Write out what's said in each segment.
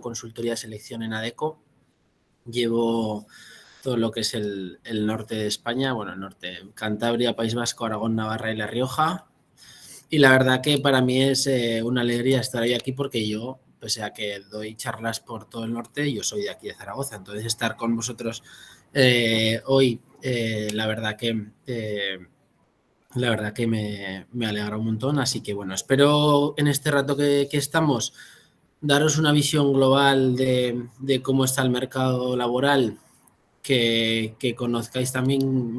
consultoría de selección en Adecco. Llevo todo lo que es el norte de España, bueno, el norte, Cantabria, País Vasco, Aragón, Navarra y La Rioja. Y la verdad que para mí es una alegría estar hoy aquí porque yo, pese a que doy charlas por todo el norte, yo soy de aquí de Zaragoza. Entonces, estar con vosotros hoy, la verdad que me alegra un montón. Así que, bueno, espero en este rato que estamos daros una visión global de cómo está el mercado laboral, que conozcáis también.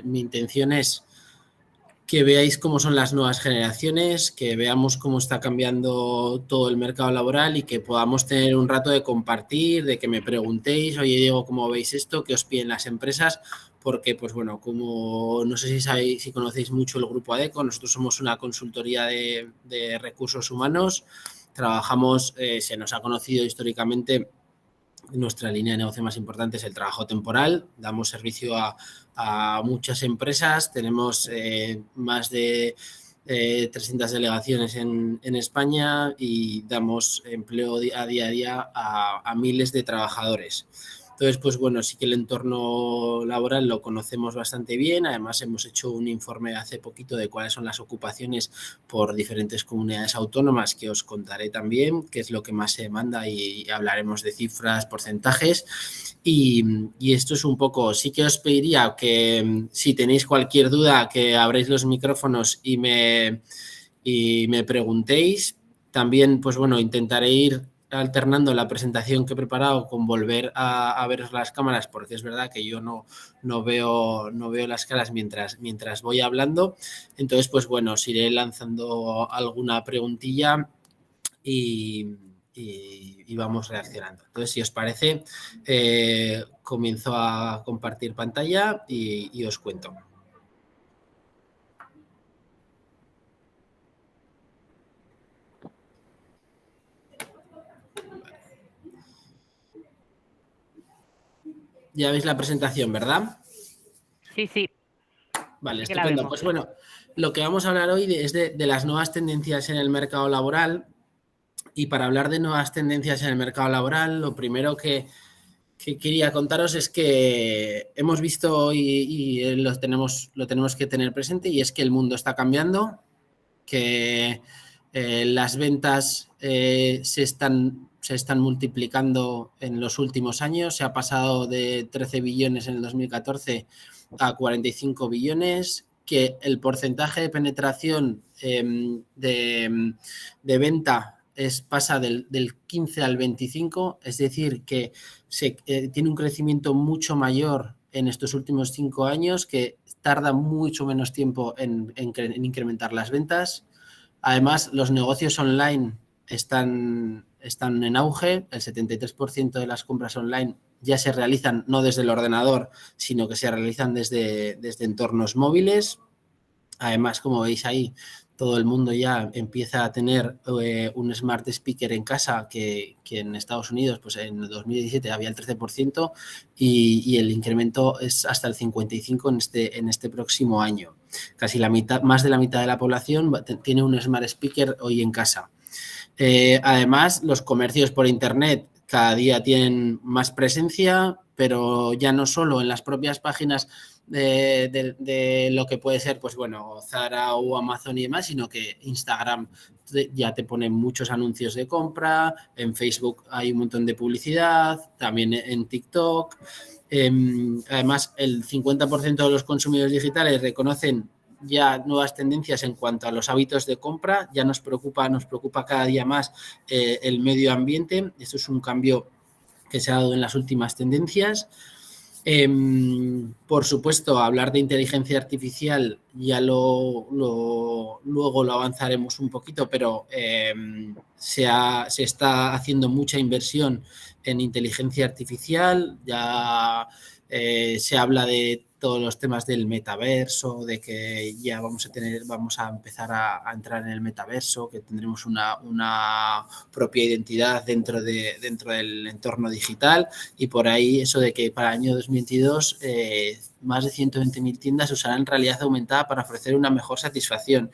Mi intención es que veáis cómo son las nuevas generaciones, que veamos cómo está cambiando todo el mercado laboral y que podamos tener un rato de compartir, de que me preguntéis, oye Diego, ¿cómo veis esto? ¿Qué os piden las empresas? Porque, pues bueno, como no sé si sabéis, si conocéis mucho el grupo Adecco, nosotros somos una consultoría de recursos humanos, trabajamos, se nos ha conocido históricamente. Nuestra línea de negocio más importante es el trabajo temporal. Damos servicio a muchas empresas. Tenemos más de 300 delegaciones en España y damos empleo a día a miles de trabajadores. Entonces, pues bueno, sí que el entorno laboral lo conocemos bastante bien. Además, hemos hecho un informe hace poquito de cuáles son las ocupaciones por diferentes comunidades autónomas, que os contaré también qué es lo que más se demanda y hablaremos de cifras, porcentajes. Y esto es un poco, sí que os pediría que si tenéis cualquier duda, que abréis los micrófonos y me preguntéis. También, pues bueno, intentaré ir alternando la presentación que he preparado con volver a ver las cámaras, porque es verdad que yo no veo las caras mientras voy hablando. Entonces, pues bueno, os iré lanzando alguna preguntilla y vamos reaccionando. Entonces, si os parece, comienzo a compartir pantalla y os cuento. Ya veis la presentación, ¿verdad? Sí, sí. Vale, estupendo. Pues bueno, lo que vamos a hablar hoy es de las nuevas tendencias en el mercado laboral. Y para hablar de nuevas tendencias en el mercado laboral, lo primero que quería contaros es que hemos visto y lo tenemos que tener presente, y es que el mundo está cambiando, que las ventas se están multiplicando en los últimos años. Se ha pasado de 13 billones en el 2014 a 45 billones, que el porcentaje de penetración de venta pasa del 15 al 25, es decir, que tiene un crecimiento mucho mayor en estos últimos 5 años, que tarda mucho menos tiempo en incrementar las ventas. Además, los negocios online están en auge. El 73% de las compras online ya se realizan no desde el ordenador, sino que se realizan desde entornos móviles. Además, como veis ahí, todo el mundo ya empieza a tener un smart speaker en casa, que en Estados Unidos, pues en 2017 había el 13% y el incremento es hasta el 55% en este próximo año. Casi más de la mitad de la población tiene un smart speaker hoy en casa. Además, los comercios por internet cada día tienen más presencia, pero ya no solo en las propias páginas de lo que puede ser, pues bueno, Zara o Amazon y demás, sino que Instagram ya te pone muchos anuncios de compra, en Facebook hay un montón de publicidad, también en TikTok. Además, el 50% de los consumidores digitales reconocen ya nuevas tendencias en cuanto a los hábitos de compra. Ya nos preocupa cada día más el medio ambiente. Esto es un cambio que se ha dado en las últimas tendencias. Por supuesto, hablar de inteligencia artificial ya luego lo avanzaremos un poquito, pero se está haciendo mucha inversión en inteligencia artificial. Ya se habla de todos los temas del metaverso, de que ya vamos a empezar a entrar en el metaverso, que tendremos una propia identidad dentro del entorno digital, y por ahí eso de que para el año 2022 más de 120.000 tiendas usarán realidad aumentada para ofrecer una mejor satisfacción.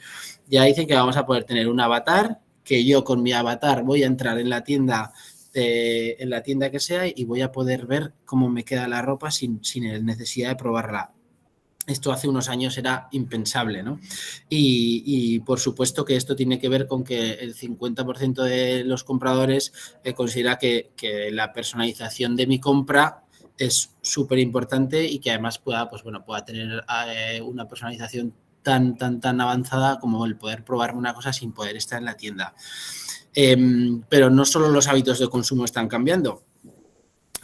Ya dicen que vamos a poder tener un avatar, que yo con mi avatar voy a entrar en la tienda en la tienda que sea y voy a poder ver cómo me queda la ropa sin necesidad de probarla. Esto hace unos años era impensable, ¿no? Y por supuesto que esto tiene que ver con que el 50% de los compradores considera que la personalización de mi compra es súper importante y que además pueda tener una personalización tan avanzada como el poder probarme una cosa sin poder estar en la tienda. Pero no solo los hábitos de consumo están cambiando,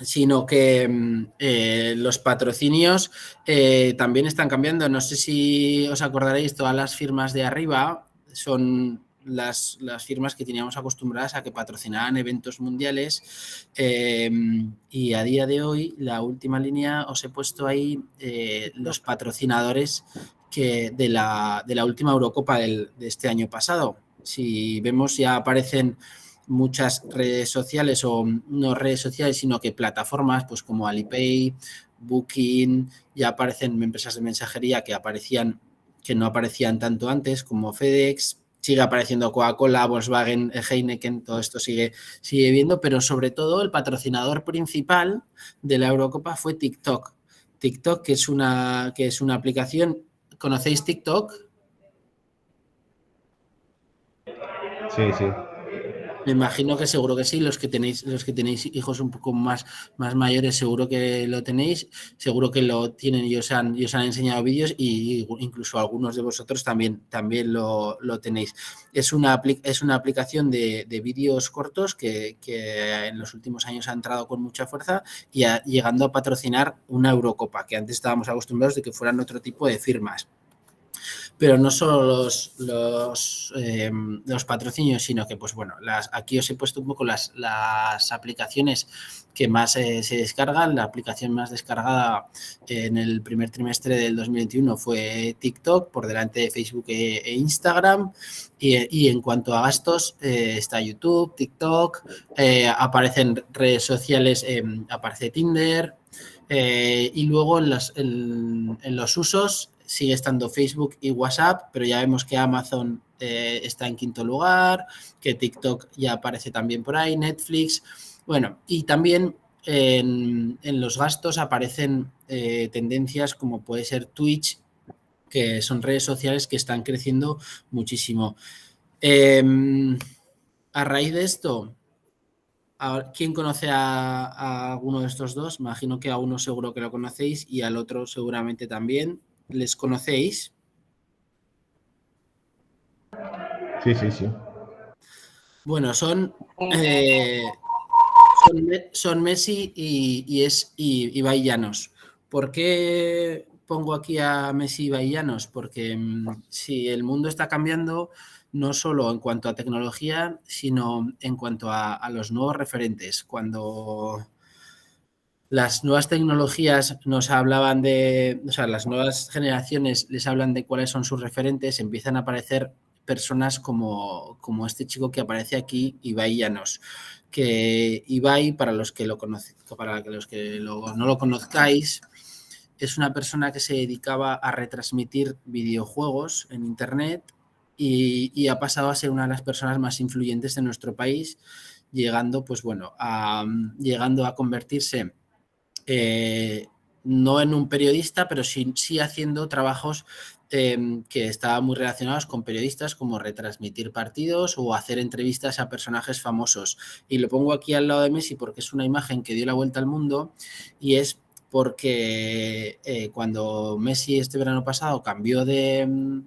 sino que los patrocinios también están cambiando. No sé si os acordaréis, todas las firmas de arriba son las firmas que teníamos acostumbradas a que patrocinaran eventos mundiales y a día de hoy, la última línea, os he puesto ahí los patrocinadores de la última Eurocopa de este año pasado. Si vemos, ya aparecen muchas redes sociales, o no redes sociales, sino que plataformas pues como Alipay, Booking, ya aparecen empresas de mensajería que no aparecían tanto antes, como FedEx, sigue apareciendo Coca-Cola, Volkswagen, Heineken, todo esto sigue viendo, pero sobre todo el patrocinador principal de la Eurocopa fue TikTok. TikTok, que es una aplicación. ¿Conocéis TikTok? Sí. Me imagino que seguro que sí, los que tenéis hijos un poco más mayores seguro que lo tenéis, seguro que lo tienen y os han enseñado vídeos, y incluso algunos de vosotros también lo tenéis. Es una aplicación de vídeos cortos que en los últimos años ha entrado con mucha fuerza y llegando a patrocinar una Eurocopa, que antes estábamos acostumbrados de que fueran otro tipo de firmas. Pero no solo los patrocinios, sino que, pues bueno, aquí os he puesto un poco las aplicaciones que más se descargan. La aplicación más descargada en el primer trimestre del 2021 fue TikTok, por delante de Facebook e Instagram. Y en cuanto a gastos, está YouTube, TikTok, aparecen redes sociales, aparece Tinder, y luego en los usos sigue estando Facebook y WhatsApp, pero ya vemos que Amazon está en quinto lugar, que TikTok ya aparece también por ahí, Netflix. Bueno, y también en los gastos aparecen tendencias como puede ser Twitch, que son redes sociales que están creciendo muchísimo. A raíz de esto, ¿quién conoce a alguno de estos dos? Me imagino que a uno seguro que lo conocéis y al otro seguramente también. ¿Les conocéis? Sí. Bueno, son Messi y Ibai Llanos. ¿Por qué pongo aquí a Messi y Ibai Llanos? Porque si el mundo está cambiando, no solo en cuanto a tecnología, sino en cuanto a los nuevos referentes. Cuando las nuevas tecnologías nos hablaban las nuevas generaciones les hablan de cuáles son sus referentes, empiezan a aparecer personas como este chico que aparece aquí, Ibai Llanos. Que Ibai, para los que no lo conozcáis, es una persona que se dedicaba a retransmitir videojuegos en internet y ha pasado a ser una de las personas más influyentes de nuestro país, llegando a convertirse no en un periodista, pero sí haciendo trabajos que estaban muy relacionados con periodistas, como retransmitir partidos o hacer entrevistas a personajes famosos. Y lo pongo aquí al lado de Messi porque es una imagen que dio la vuelta al mundo, y es porque cuando Messi este verano pasado cambió de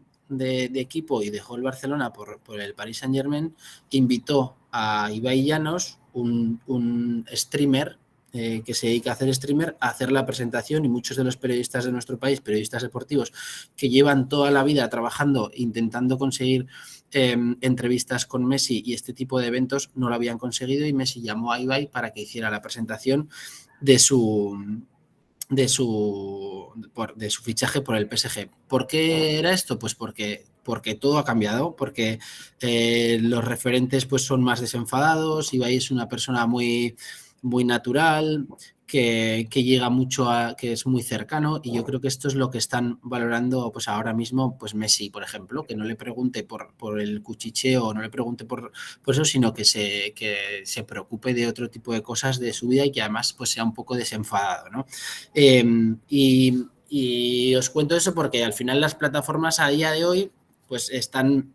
equipo y dejó el Barcelona por el Paris Saint-Germain, invitó a Ibai Llanos, un streamer que se dedica a hacer streamer, a hacer la presentación, y muchos de los periodistas de nuestro país, periodistas deportivos, que llevan toda la vida trabajando, intentando conseguir entrevistas con Messi y este tipo de eventos, no lo habían conseguido, y Messi llamó a Ibai para que hiciera la presentación de su fichaje por el PSG. ¿Por qué era esto? Pues porque todo ha cambiado, porque los referentes pues son más desenfadados. Ibai es una persona muy natural, que llega mucho que es muy cercano, y yo creo que esto es lo que están valorando pues ahora mismo pues Messi, por ejemplo, que no le pregunte por el cuchicheo, no le pregunte por eso, sino que se preocupe de otro tipo de cosas de su vida y que además pues sea un poco desenfadado, ¿no? Y os cuento eso porque al final las plataformas a día de hoy pues están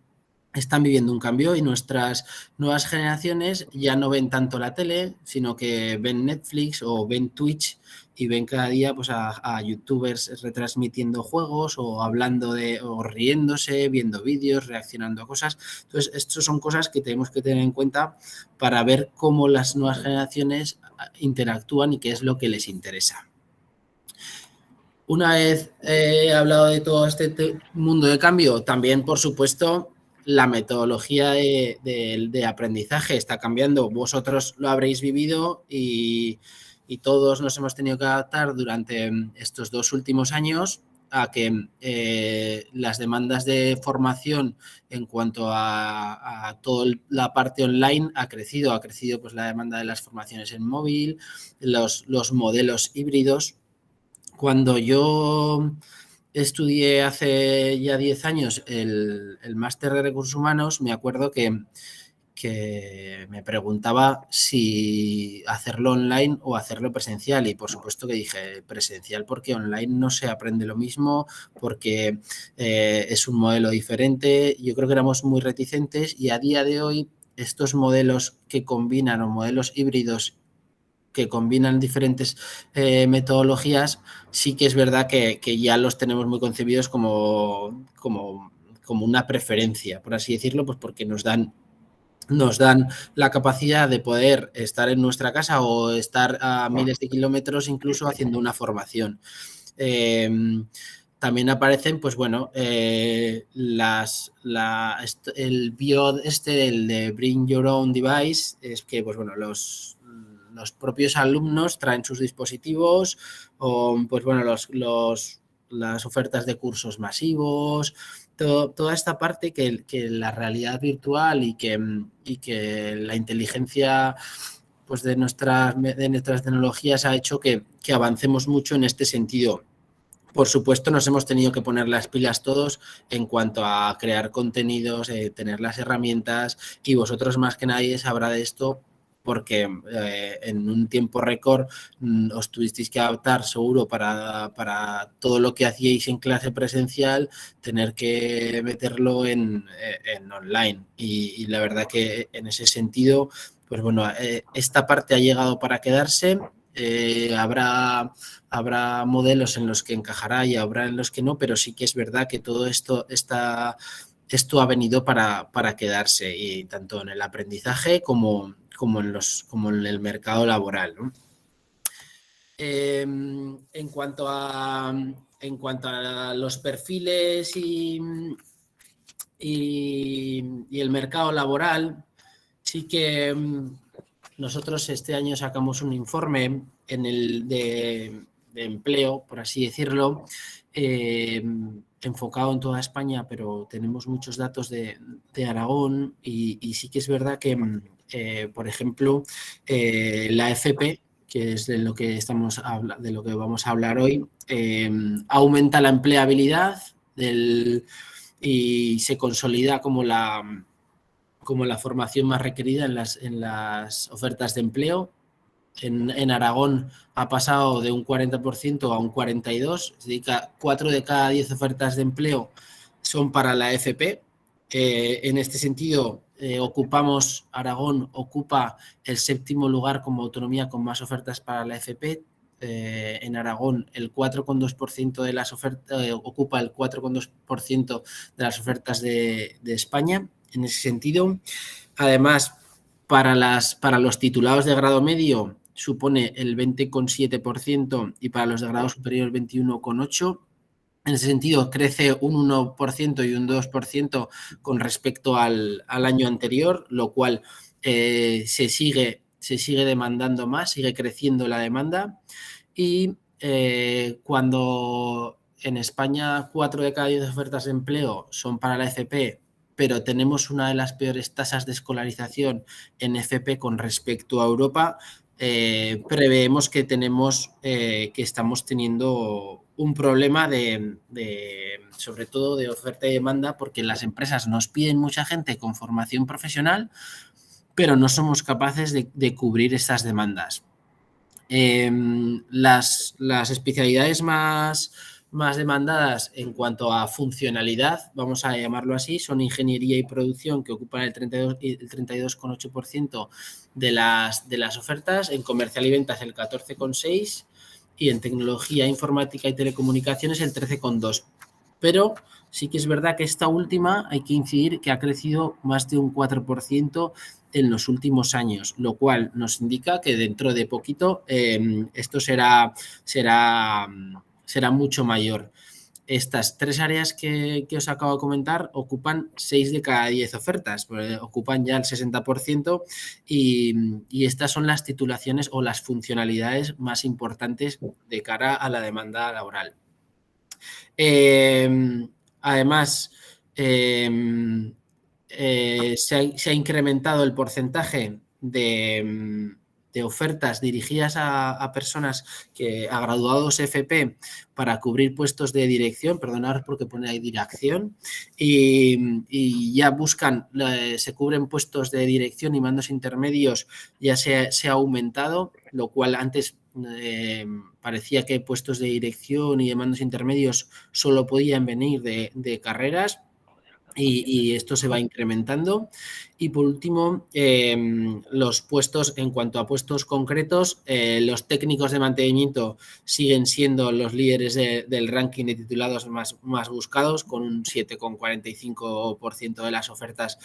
viviendo un cambio, y nuestras nuevas generaciones ya no ven tanto la tele, sino que ven Netflix o ven Twitch, y ven cada día pues a youtubers retransmitiendo juegos o hablando o riéndose, viendo vídeos, reaccionando a cosas. Entonces, estas son cosas que tenemos que tener en cuenta para ver cómo las nuevas generaciones interactúan y qué es lo que les interesa. Una vez hablado de todo este mundo de cambio, también, por supuesto, la metodología de aprendizaje está cambiando. Vosotros lo habréis vivido y todos nos hemos tenido que adaptar durante estos 2 últimos años a que las demandas de formación en cuanto a toda la parte online ha crecido pues la demanda de las formaciones en móvil, los modelos híbridos. Cuando yo estudié hace ya 10 años el máster de recursos humanos, me acuerdo que me preguntaba si hacerlo online o hacerlo presencial, y por supuesto que dije presencial porque online no se aprende lo mismo, porque es un modelo diferente. Yo creo que éramos muy reticentes, y a día de hoy estos modelos que combinan, o modelos híbridos que combinan diferentes metodologías, sí que es verdad que ya los tenemos muy concebidos como una preferencia, por así decirlo, pues porque nos dan la capacidad de poder estar en nuestra casa o estar a miles de kilómetros incluso haciendo una formación. También aparecen, pues bueno, el BIOD el de Bring Your Own Device, es que, pues bueno, los propios alumnos traen sus dispositivos, o pues bueno, las ofertas de cursos masivos, toda esta parte que la realidad virtual y que la inteligencia pues de nuestras tecnologías ha hecho que avancemos mucho en este sentido. Por supuesto, nos hemos tenido que poner las pilas todos en cuanto a crear contenidos, tener las herramientas, y vosotros más que nadie sabrá de esto porque en un tiempo récord os tuvisteis que adaptar seguro para todo lo que hacíais en clase presencial, tener que meterlo en online. Y la verdad que en ese sentido, pues bueno, esta parte ha llegado para quedarse. Habrá modelos en los que encajará y habrá en los que no, pero sí que es verdad que todo esto ha venido para quedarse, y tanto en el aprendizaje como en el mercado laboral, ¿no? En cuanto a los perfiles y el mercado laboral, sí que nosotros este año sacamos un informe de empleo, por así decirlo, enfocado en toda España, pero tenemos muchos datos de Aragón, y sí que es verdad que, por ejemplo, la FP, que es de lo que vamos a hablar hoy, aumenta la empleabilidad y se consolida como la formación más requerida en las ofertas de empleo. En Aragón ha pasado de un 40% a un 42%, es decir, 4 de cada 10 ofertas de empleo son para la FP. En este sentido, Aragón ocupa el 7º lugar como autonomía con más ofertas para la FP. En Aragón el 4,2% de las ofertas ocupa el 4,2% de las ofertas de España. En ese sentido, además, para los titulados de grado medio supone el 20,7%, y para los de grado superior el 21,8%. En ese sentido, crece un 1% y un 2% con respecto al año anterior, lo cual se sigue demandando más, sigue creciendo la demanda. Y cuando en España 4 de cada 10 ofertas de empleo son para la FP, pero tenemos una de las peores tasas de escolarización en FP con respecto a Europa, preveemos que estamos teniendo un problema sobre todo de oferta y demanda, porque las empresas nos piden mucha gente con formación profesional, pero no somos capaces de cubrir estas demandas. Las especialidades más demandadas en cuanto a funcionalidad, vamos a llamarlo así, son ingeniería y producción, que ocupan el 32,8% de las ofertas, en comercial y ventas el 14,6% y en tecnología, informática y telecomunicaciones el 13,2%. Pero sí que es verdad que esta última hay que incidir que ha crecido más de un 4% en los últimos años, lo cual nos indica que dentro de poquito esto será mucho mayor. Estas 3 áreas que os acabo de comentar ocupan 6 de cada 10 ofertas, ocupan ya el 60% y estas son las titulaciones o las funcionalidades más importantes de cara a la demanda laboral. Además, se ha incrementado el porcentaje de ofertas dirigidas a personas a graduados FP para cubrir puestos de dirección, perdonad porque pone ahí dirección, y ya se cubren puestos de dirección y mandos intermedios, ya se ha aumentado, lo cual antes parecía que puestos de dirección y de mandos intermedios solo podían venir de carreras. Y esto se va incrementando. Y por último, los puestos, en cuanto a puestos concretos, los técnicos de mantenimiento siguen siendo los líderes del ranking de titulados más buscados, con un 7,45% de las ofertas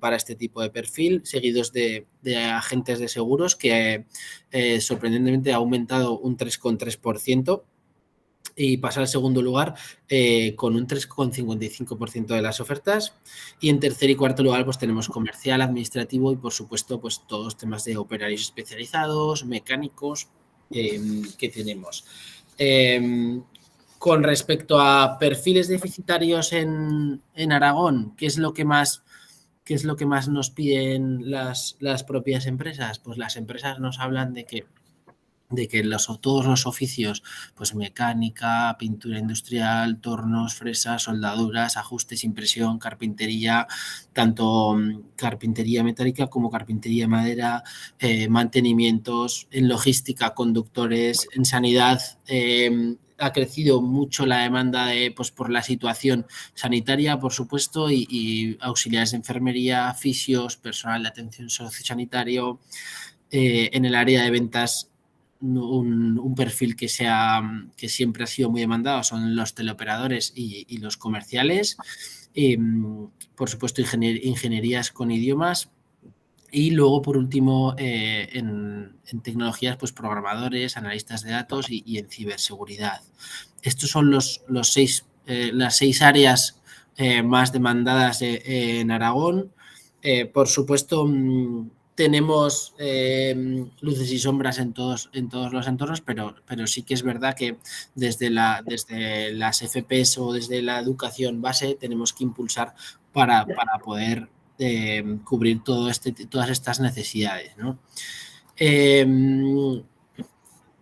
para este tipo de perfil, seguidos de agentes de seguros, que sorprendentemente ha aumentado un 3,3%. Y pasa al segundo lugar con un 3,55% de las ofertas. Y en tercer y cuarto lugar pues tenemos comercial, administrativo y por supuesto pues todos los temas de operarios especializados, mecánicos que tenemos. Con respecto a perfiles deficitarios en Aragón, ¿qué es lo que más nos piden las propias empresas? Pues las empresas nos hablan de que todos los oficios, pues mecánica, pintura industrial, tornos, fresas, soldaduras, ajustes, impresión, carpintería, tanto carpintería metálica como carpintería de madera, mantenimientos, en logística, conductores, en sanidad, ha crecido mucho la demanda por la situación sanitaria, por supuesto, y auxiliares de enfermería, fisios, personal de atención sociosanitario. En el área de ventas, un perfil que siempre ha sido muy demandado son los teleoperadores y los comerciales. Por supuesto, ingenierías con idiomas. Y luego, por último, en tecnologías, pues programadores, analistas de datos y en ciberseguridad. Estos son las 6 áreas más demandadas en Aragón. Por supuesto, tenemos luces y sombras en todos los entornos, pero sí que es verdad que desde las FPs o desde la educación base tenemos que impulsar para poder cubrir todas estas necesidades, ¿no? En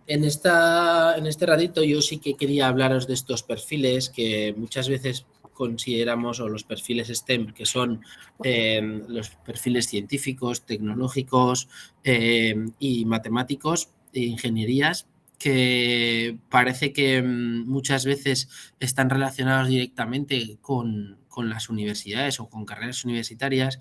este ratito yo sí que quería hablaros de estos perfiles que muchas veces consideramos, o los perfiles STEM, que son los perfiles científicos, tecnológicos y matemáticos e ingenierías, que parece que muchas veces están relacionados directamente con las universidades o con carreras universitarias,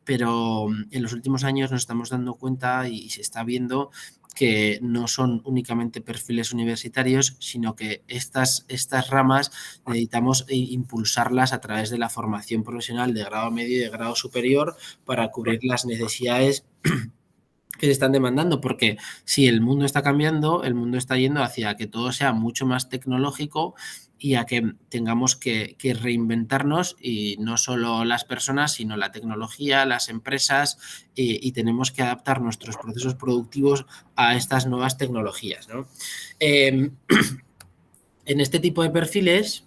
pero en los últimos años nos estamos dando cuenta y se está viendo que no son únicamente perfiles universitarios, sino que estas ramas necesitamos impulsarlas a través de la formación profesional de grado medio y de grado superior para cubrir las necesidades que se están demandando, porque si el mundo está cambiando, el mundo está yendo hacia que todo sea mucho más tecnológico y a que tengamos que reinventarnos, y no solo las personas, sino la tecnología, las empresas, y tenemos que adaptar nuestros procesos productivos a estas nuevas tecnologías, ¿no? En este tipo de perfiles,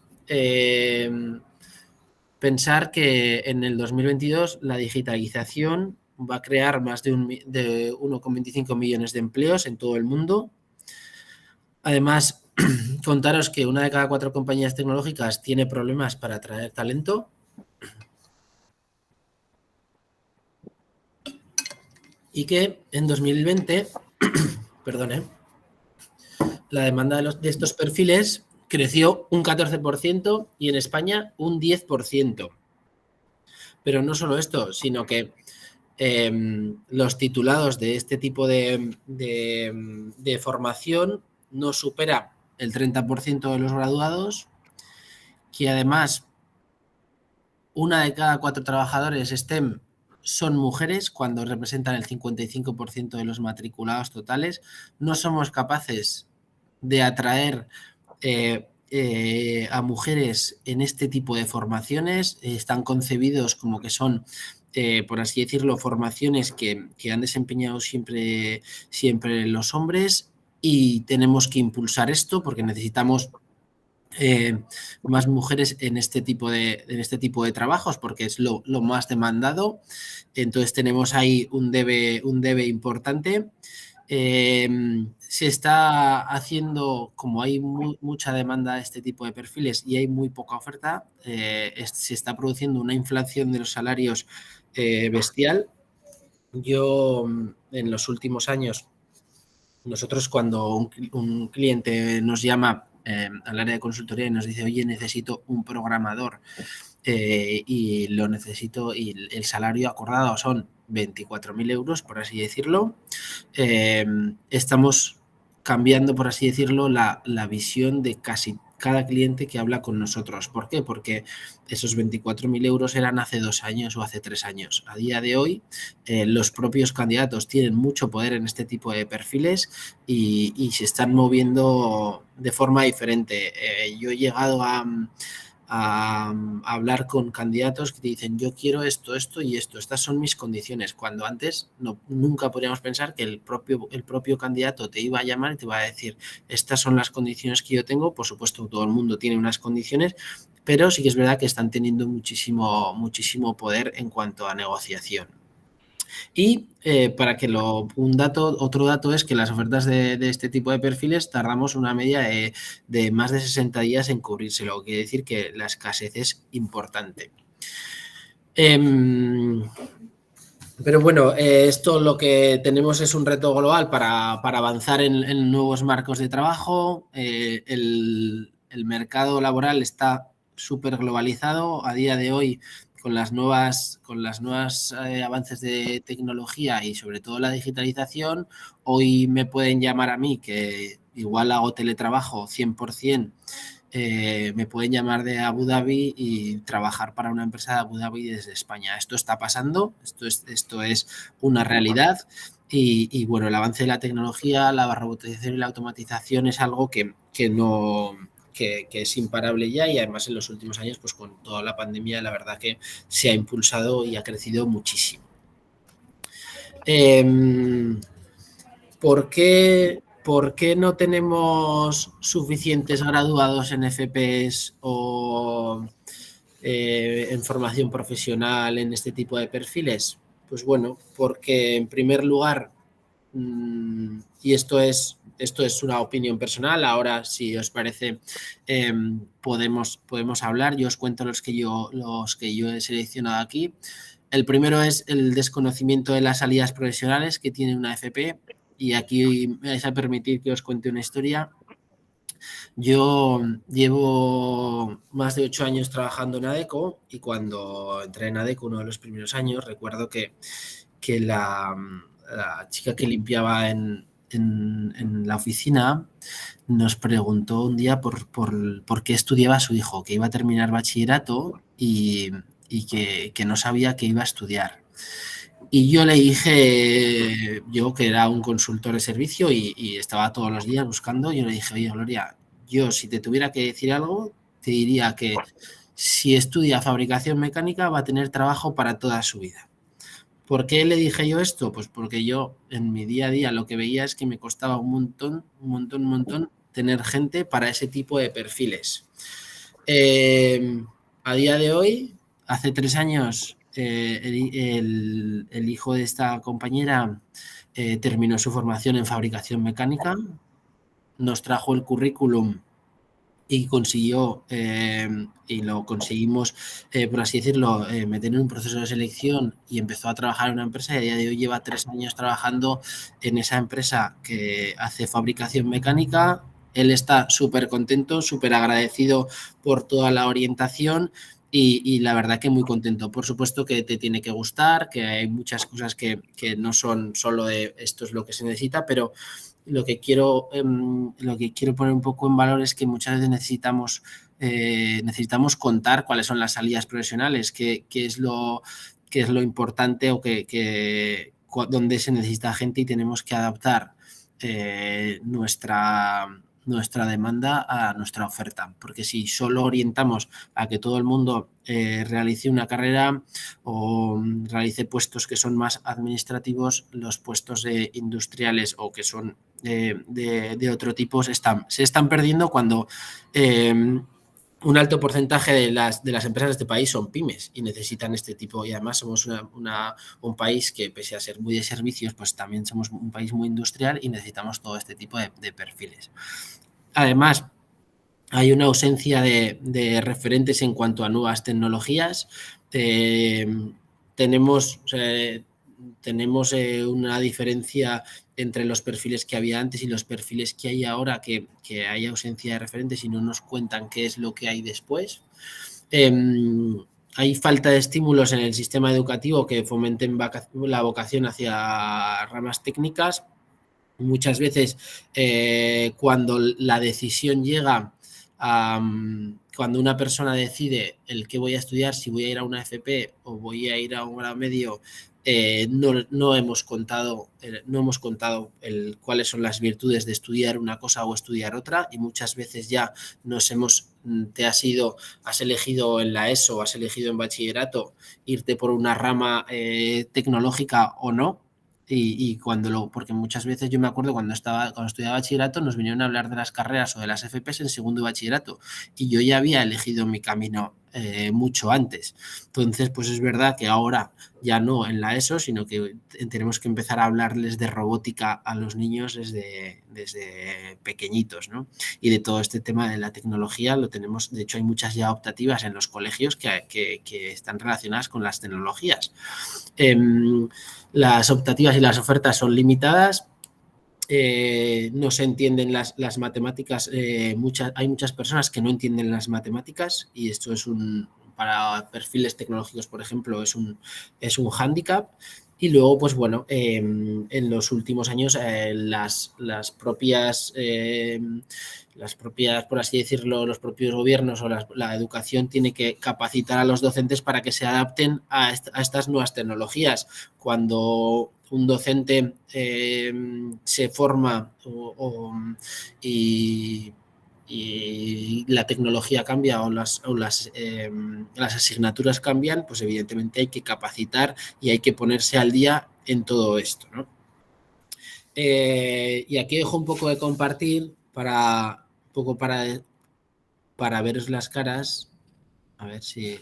pensar que en el 2022 la digitalización va a crear más de 1,25 millones de empleos en todo el mundo. Además, contaros que 1 de cada 4 compañías tecnológicas tiene problemas para atraer talento. Y que en 2020, perdón, la demanda de estos perfiles creció un 14% y en España un 10%. Pero no solo esto, sino que los titulados de este tipo de formación no supera el 30% de los graduados, que además 1 de cada 4 trabajadores STEM son mujeres cuando representan el 55% de los matriculados totales. No somos capaces de atraer a mujeres en este tipo de formaciones. Están concebidos como que son, por así decirlo, formaciones que han desempeñado siempre los hombres, y tenemos que impulsar esto porque necesitamos más mujeres en este tipo de trabajos, porque es lo más demandado. Entonces tenemos ahí un debe importante. Se está haciendo, como hay mucha demanda de este tipo de perfiles y hay muy poca oferta, se está produciendo una inflación de los salarios bestial. Yo, en los últimos años, nosotros cuando un cliente nos llama al área de consultoría y nos dice, oye, necesito un programador y lo necesito, y el salario acordado son 24.000 euros, por así decirlo, estamos cambiando, por así decirlo, la visión de casi cada cliente que habla con nosotros. ¿Por qué? Porque esos 24.000 euros eran hace 2 años o hace 3 años. A día de hoy, los propios candidatos tienen mucho poder en este tipo de perfiles y se están moviendo de forma diferente. Yo he llegado a hablar con candidatos que te dicen, yo quiero esto, esto y esto, estas son mis condiciones, cuando antes nunca podríamos pensar que el propio candidato te iba a llamar y te iba a decir, estas son las condiciones que yo tengo. Por supuesto, todo el mundo tiene unas condiciones, pero sí que es verdad que están teniendo muchísimo poder en cuanto a negociación. Y otro dato es que las ofertas de este tipo de perfiles tardamos una media de más de 60 días en cubrírselo. Quiere decir que la escasez es importante. Pero bueno, esto lo que tenemos es un reto global para avanzar en nuevos marcos de trabajo. El mercado laboral está súper globalizado. A día de hoy, con las nuevas avances de tecnología y sobre todo la digitalización, hoy me pueden llamar a mí, que igual hago teletrabajo 100%, me pueden llamar de Abu Dhabi y trabajar para una empresa de Abu Dhabi desde España. Esto está pasando, esto es una realidad. Y bueno, el avance de la tecnología, la robotización y la automatización es algo que es imparable ya, y además en los últimos años, pues con toda la pandemia, la verdad que se ha impulsado y ha crecido muchísimo. ¿Por qué no tenemos suficientes graduados en FPs o en formación profesional en este tipo de perfiles? Pues bueno, porque en primer lugar, y esto es una opinión personal, ahora si os parece podemos hablar. Yo os cuento los que yo he seleccionado aquí. El primero es el desconocimiento de las salidas profesionales que tiene una FP, y aquí me vais a permitir que os cuente una historia. Yo llevo más de 8 años trabajando en Adecco, y cuando entré en Adecco, uno de los primeros años, recuerdo que la chica que limpiaba en la oficina nos preguntó un día por qué estudiaba su hijo, que iba a terminar bachillerato y que no sabía qué iba a estudiar. Y yo le dije, yo que era un consultor de servicio y estaba todos los días buscando, yo le dije, oye, Gloria, yo si te tuviera que decir algo, te diría que si estudia fabricación mecánica va a tener trabajo para toda su vida. ¿Por qué le dije yo esto? Pues porque yo en mi día a día lo que veía es que me costaba un montón tener gente para ese tipo de perfiles. A día de hoy, hace 3 años, el hijo de esta compañera terminó su formación en fabricación mecánica, nos trajo el currículum y consiguió, y lo conseguimos, por así decirlo, meter en un proceso de selección y empezó a trabajar en una empresa y a día de hoy lleva 3 años trabajando en esa empresa que hace fabricación mecánica. Él está súper contento, súper agradecido por toda la orientación y la verdad que muy contento. Por supuesto que te tiene que gustar, que hay muchas cosas que no son solo de esto es lo que se necesita, pero lo que quiero poner un poco en valor es que muchas veces necesitamos contar cuáles son las salidas profesionales, qué es lo importante o dónde se necesita gente y tenemos que adaptar nuestra demanda a nuestra oferta, porque si solo orientamos a que todo el mundo realice una carrera o realice puestos que son más administrativos, los puestos industriales o que son de otro tipo se están perdiendo cuando un alto porcentaje de las empresas de este país son pymes y necesitan este tipo, y además somos un país que, pese a ser muy de servicios, pues también somos un país muy industrial y necesitamos todo este tipo de perfiles. Además, hay una ausencia de referentes en cuanto a nuevas tecnologías. Tenemos una diferencia entre los perfiles que había antes y los perfiles que hay ahora, que hay ausencia de referentes y no nos cuentan qué es lo que hay después. Hay falta de estímulos en el sistema educativo que fomenten la vocación hacia ramas técnicas. Muchas veces cuando la decisión llega cuando una persona decide el qué voy a estudiar, si voy a ir a una FP o voy a ir a un grado medio, no hemos contado cuáles son las virtudes de estudiar una cosa o estudiar otra, y muchas veces ya has elegido en la ESO, has elegido en bachillerato irte por una rama tecnológica o no. Porque muchas veces yo me acuerdo cuando estudiaba bachillerato nos vinieron a hablar de las carreras o de las FPs en segundo de bachillerato y yo ya había elegido mi camino mucho antes. Entonces, pues es verdad que ahora ya no en la ESO, sino que tenemos que empezar a hablarles de robótica a los niños desde pequeñitos, ¿no? Y de todo este tema de la tecnología lo tenemos, de hecho hay muchas ya optativas en los colegios que están relacionadas con las tecnologías. Las optativas y las ofertas son limitadas, no se entienden las matemáticas, hay muchas personas que no entienden las matemáticas y esto para perfiles tecnológicos, por ejemplo, es un hándicap. Y luego, pues bueno, en los últimos años las propias, por así decirlo, los propios gobiernos o la educación tiene que capacitar a los docentes para que se adapten a estas nuevas tecnologías. Cuando un docente se forma y la tecnología cambia o las asignaturas cambian, pues evidentemente hay que capacitar y hay que ponerse al día en todo esto, ¿no? Y aquí dejo un poco de compartir para veros las caras. A ver si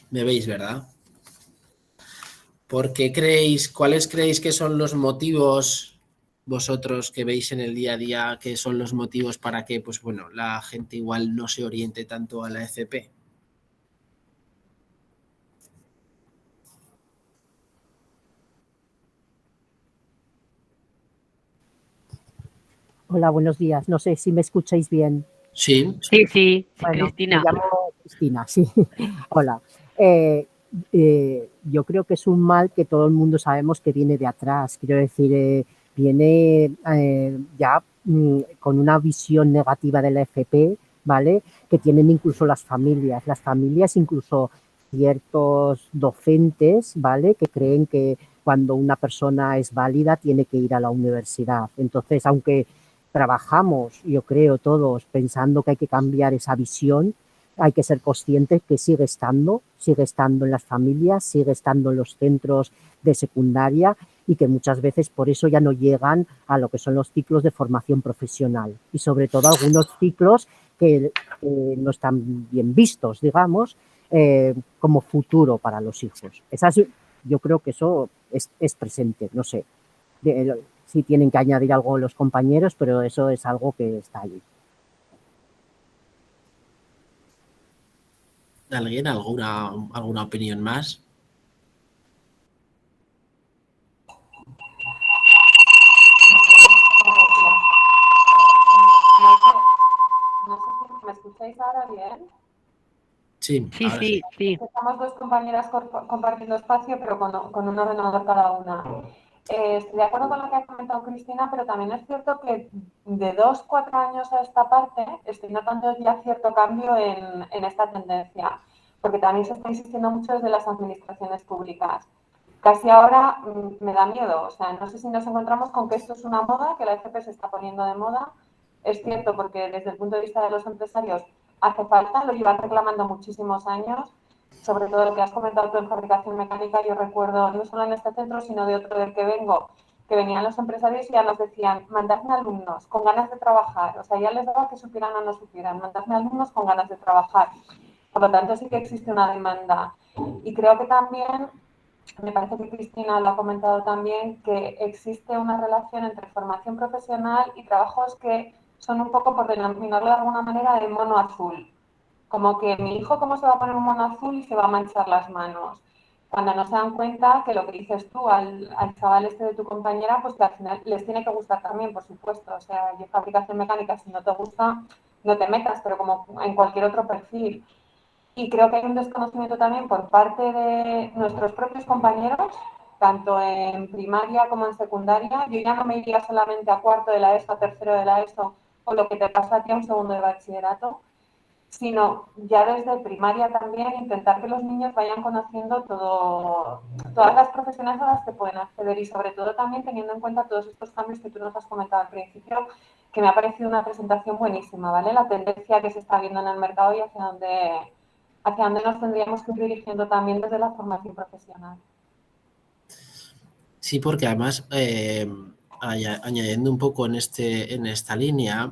me veis, ¿verdad? ¿Cuáles creéis que son los motivos vosotros que veis en el día a día, que son los motivos para que, pues bueno, la gente igual no se oriente tanto a la FP? Hola, buenos días. No sé si me escucháis bien. Sí. Bueno, Cristina. Me llamo Cristina, sí. Hola. Yo creo que es un mal que todo el mundo sabemos que viene de atrás. Quiero decir, viene ya con una visión negativa de la FP, ¿vale? Que tienen incluso las familias, incluso ciertos docentes, ¿vale? Que creen que cuando una persona es válida tiene que ir a la universidad. Entonces, aunque trabajamos, yo creo, todos pensando que hay que cambiar esa visión, hay que ser conscientes que sigue estando en las familias, sigue estando en los centros de secundaria y que muchas veces por eso ya no llegan a lo que son los ciclos de formación profesional y sobre todo algunos ciclos que no están bien vistos, digamos, como futuro para los hijos. Yo creo que eso es presente, no sé. Sí tienen que añadir algo los compañeros, pero eso es algo que está ahí. ¿Alguien? ¿Alguna opinión más? No sé si me escucháis ahora bien. Sí, ahora sí. Estamos dos compañeras compartiendo espacio, pero con un ordenador cada una. Estoy de acuerdo con lo que ha comentado Cristina, pero también es cierto que de 2-4 años a esta parte estoy notando ya cierto cambio en esta tendencia, porque también se está insistiendo mucho desde las administraciones públicas. Casi ahora me da miedo, o sea, no sé si nos encontramos con que esto es una moda, que la FP se está poniendo de moda. Es cierto, porque desde el punto de vista de los empresarios hace falta, lo llevan reclamando muchísimos años, sobre todo lo que has comentado tú en fabricación mecánica. Yo recuerdo, no solo en este centro, sino de otro del que vengo, que venían los empresarios y ya nos decían, mandadme alumnos con ganas de trabajar, o sea, ya les daba que supieran o no supieran, mandadme alumnos con ganas de trabajar. Por lo tanto, sí que existe una demanda. Y creo que también, me parece que Cristina lo ha comentado también, que existe una relación entre formación profesional y trabajos que son un poco, por denominarlo de alguna manera, de mono azul. Como que mi hijo, ¿cómo se va a poner un mono azul y se va a manchar las manos? Cuando no se dan cuenta que lo que dices tú al chaval este de tu compañera, pues que al final les tiene que gustar también, por supuesto. O sea, yo fabricación mecánica, si no te gusta, no te metas, pero como en cualquier otro perfil. Y creo que hay un desconocimiento también por parte de nuestros propios compañeros, tanto en primaria como en secundaria. Yo ya no me iría solamente a cuarto de la ESO, a tercero de la ESO, o lo que te pasa a ti a un segundo de bachillerato, sino ya desde primaria también intentar que los niños vayan conociendo todas las profesiones a las que pueden acceder, y sobre todo también teniendo en cuenta todos estos cambios que tú nos has comentado al principio, que me ha parecido una presentación buenísima, ¿vale? La tendencia que se está viendo en el mercado y hacia dónde nos tendríamos que ir dirigiendo también desde la formación profesional. Sí, porque además, añadiendo un poco en esta línea,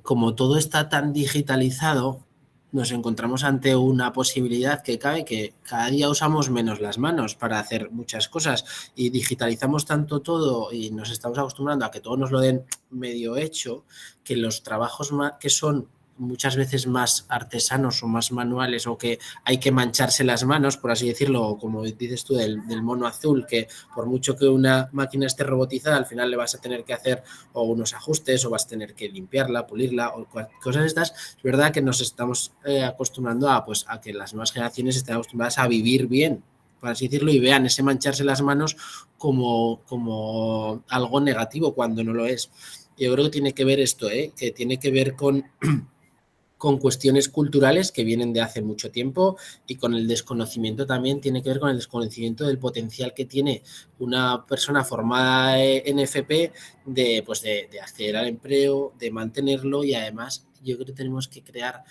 como todo está tan digitalizado, nos encontramos ante una posibilidad que cabe, que cada día usamos menos las manos para hacer muchas cosas y digitalizamos tanto todo y nos estamos acostumbrando a que todo nos lo den medio hecho, que los trabajos que son muchas veces más artesanos o más manuales, o que hay que mancharse las manos, por así decirlo, como dices tú, del mono azul, que por mucho que una máquina esté robotizada, al final le vas a tener que hacer o unos ajustes, o vas a tener que limpiarla, pulirla, o cosas estas. Es verdad que nos estamos acostumbrando a que las nuevas generaciones estén acostumbradas a vivir bien, por así decirlo, y vean ese mancharse las manos como algo negativo cuando no lo es. Yo creo que tiene que ver esto, que tiene que ver con cuestiones culturales que vienen de hace mucho tiempo, y con el desconocimiento también tiene que ver con el desconocimiento del potencial que tiene una persona formada en FP de acceder al empleo, de mantenerlo, y además yo creo que tenemos que crear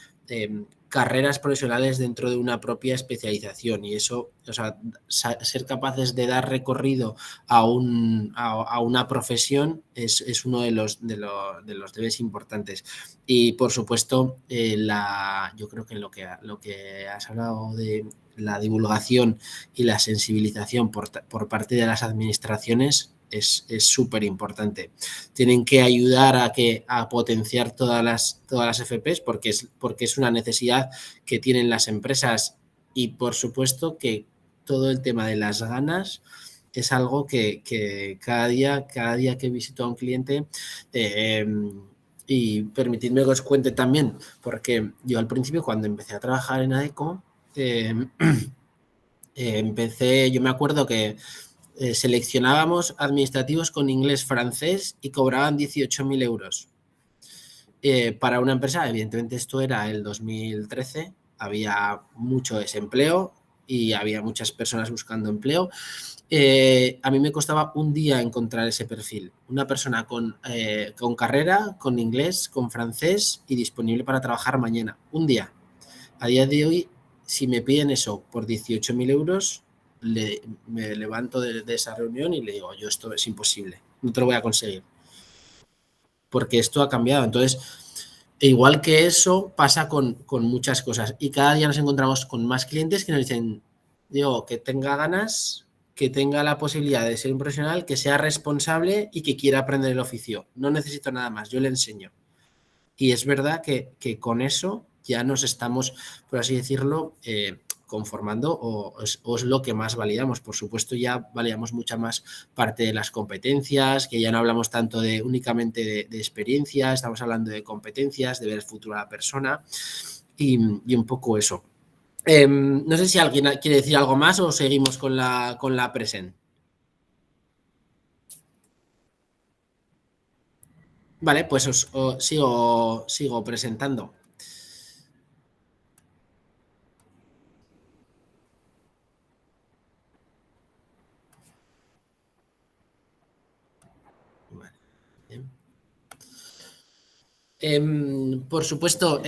carreras profesionales dentro de una propia especialización, y eso, o sea, ser capaces de dar recorrido a una profesión es uno de los deberes importantes. Y por supuesto, yo creo que lo que has hablado de la divulgación y la sensibilización por parte de las administraciones es súper importante. Tienen que ayudar a potenciar todas las FPs, porque es una necesidad que tienen las empresas, y por supuesto que todo el tema de las ganas es algo que cada día que visito a un cliente, y permitidme que os cuente también, porque yo al principio, cuando empecé a trabajar en AECO, yo me acuerdo que seleccionábamos administrativos con inglés, francés, y cobraban 18.000 euros. Para una empresa, evidentemente esto era el 2013, había mucho desempleo y había muchas personas buscando empleo. A mí me costaba un día encontrar ese perfil, una persona con carrera, con inglés, con francés y disponible para trabajar mañana, un día. A día de hoy, si me piden eso por 18.000 euros, me levanto de esa reunión y le digo, yo, esto es imposible, no te lo voy a conseguir, porque esto ha cambiado. Entonces, igual que eso pasa con muchas cosas y cada día nos encontramos con más clientes que nos dicen, digo, que tenga ganas, que tenga la posibilidad de ser un profesional, que sea responsable y que quiera aprender el oficio. No necesito nada más, yo le enseño. Y es verdad que con eso ya nos estamos, por así decirlo, conformando o es lo que más validamos. Por supuesto, ya validamos mucha más parte de las competencias, que ya no hablamos tanto de únicamente de experiencia, estamos hablando de competencias, de ver el futuro de la persona y un poco eso. No sé si alguien quiere decir algo más o seguimos con la present. Vale, pues os sigo presentando. Vale. Por supuesto,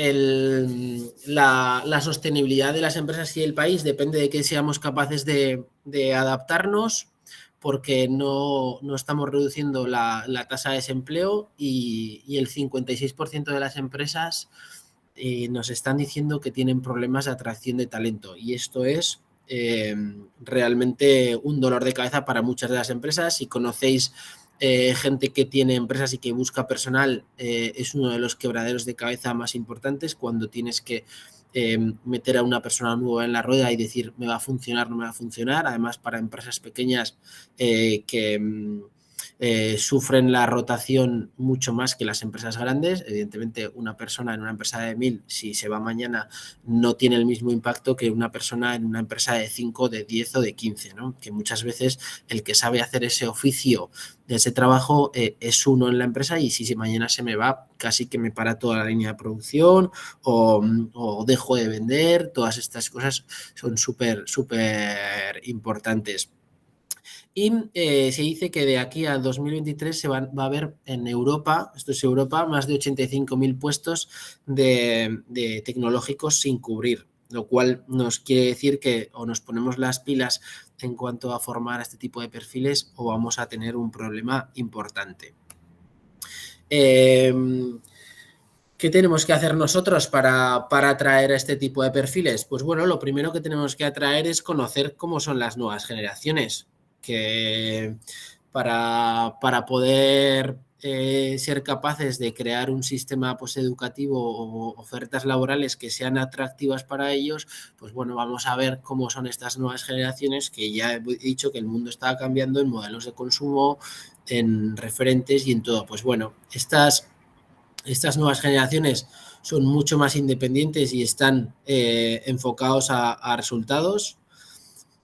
la sostenibilidad de las empresas y del país depende de que seamos capaces de adaptarnos, porque no estamos reduciendo la tasa de desempleo y el 56% de las empresas nos están diciendo que tienen problemas de atracción de talento. Y esto es realmente un dolor de cabeza para muchas de las empresas. Si conocéis gente que tiene empresas y que busca personal, es uno de los quebraderos de cabeza más importantes cuando tienes que meter a una persona nueva en la rueda y decir me va a funcionar, no me va a funcionar. Además, para empresas pequeñas que sufren la rotación mucho más que las empresas grandes. Evidentemente, una persona en una empresa de 1000, si se va mañana, no tiene el mismo impacto que una persona en una empresa de 5, de 10 o de 15, ¿no? Que muchas veces el que sabe hacer ese oficio de ese trabajo es uno en la empresa y si mañana se me va, casi que me para toda la línea de producción o dejo de vender. Todas estas cosas son súper importantes. Y se dice que de aquí al 2023 va a haber en Europa, esto es Europa, más de 85.000 puestos de tecnológicos sin cubrir, lo cual nos quiere decir que o nos ponemos las pilas en cuanto a formar a este tipo de perfiles o vamos a tener un problema importante. ¿Qué tenemos que hacer nosotros para atraer a este tipo de perfiles? Pues bueno, lo primero que tenemos que atraer es conocer cómo son las nuevas generaciones, que para poder ser capaces de crear un sistema educativo o ofertas laborales que sean atractivas para ellos, pues bueno, vamos a ver cómo son estas nuevas generaciones, que ya he dicho que el mundo está cambiando en modelos de consumo, en referentes y en todo. Pues bueno, estas nuevas generaciones son mucho más independientes y están enfocados a resultados.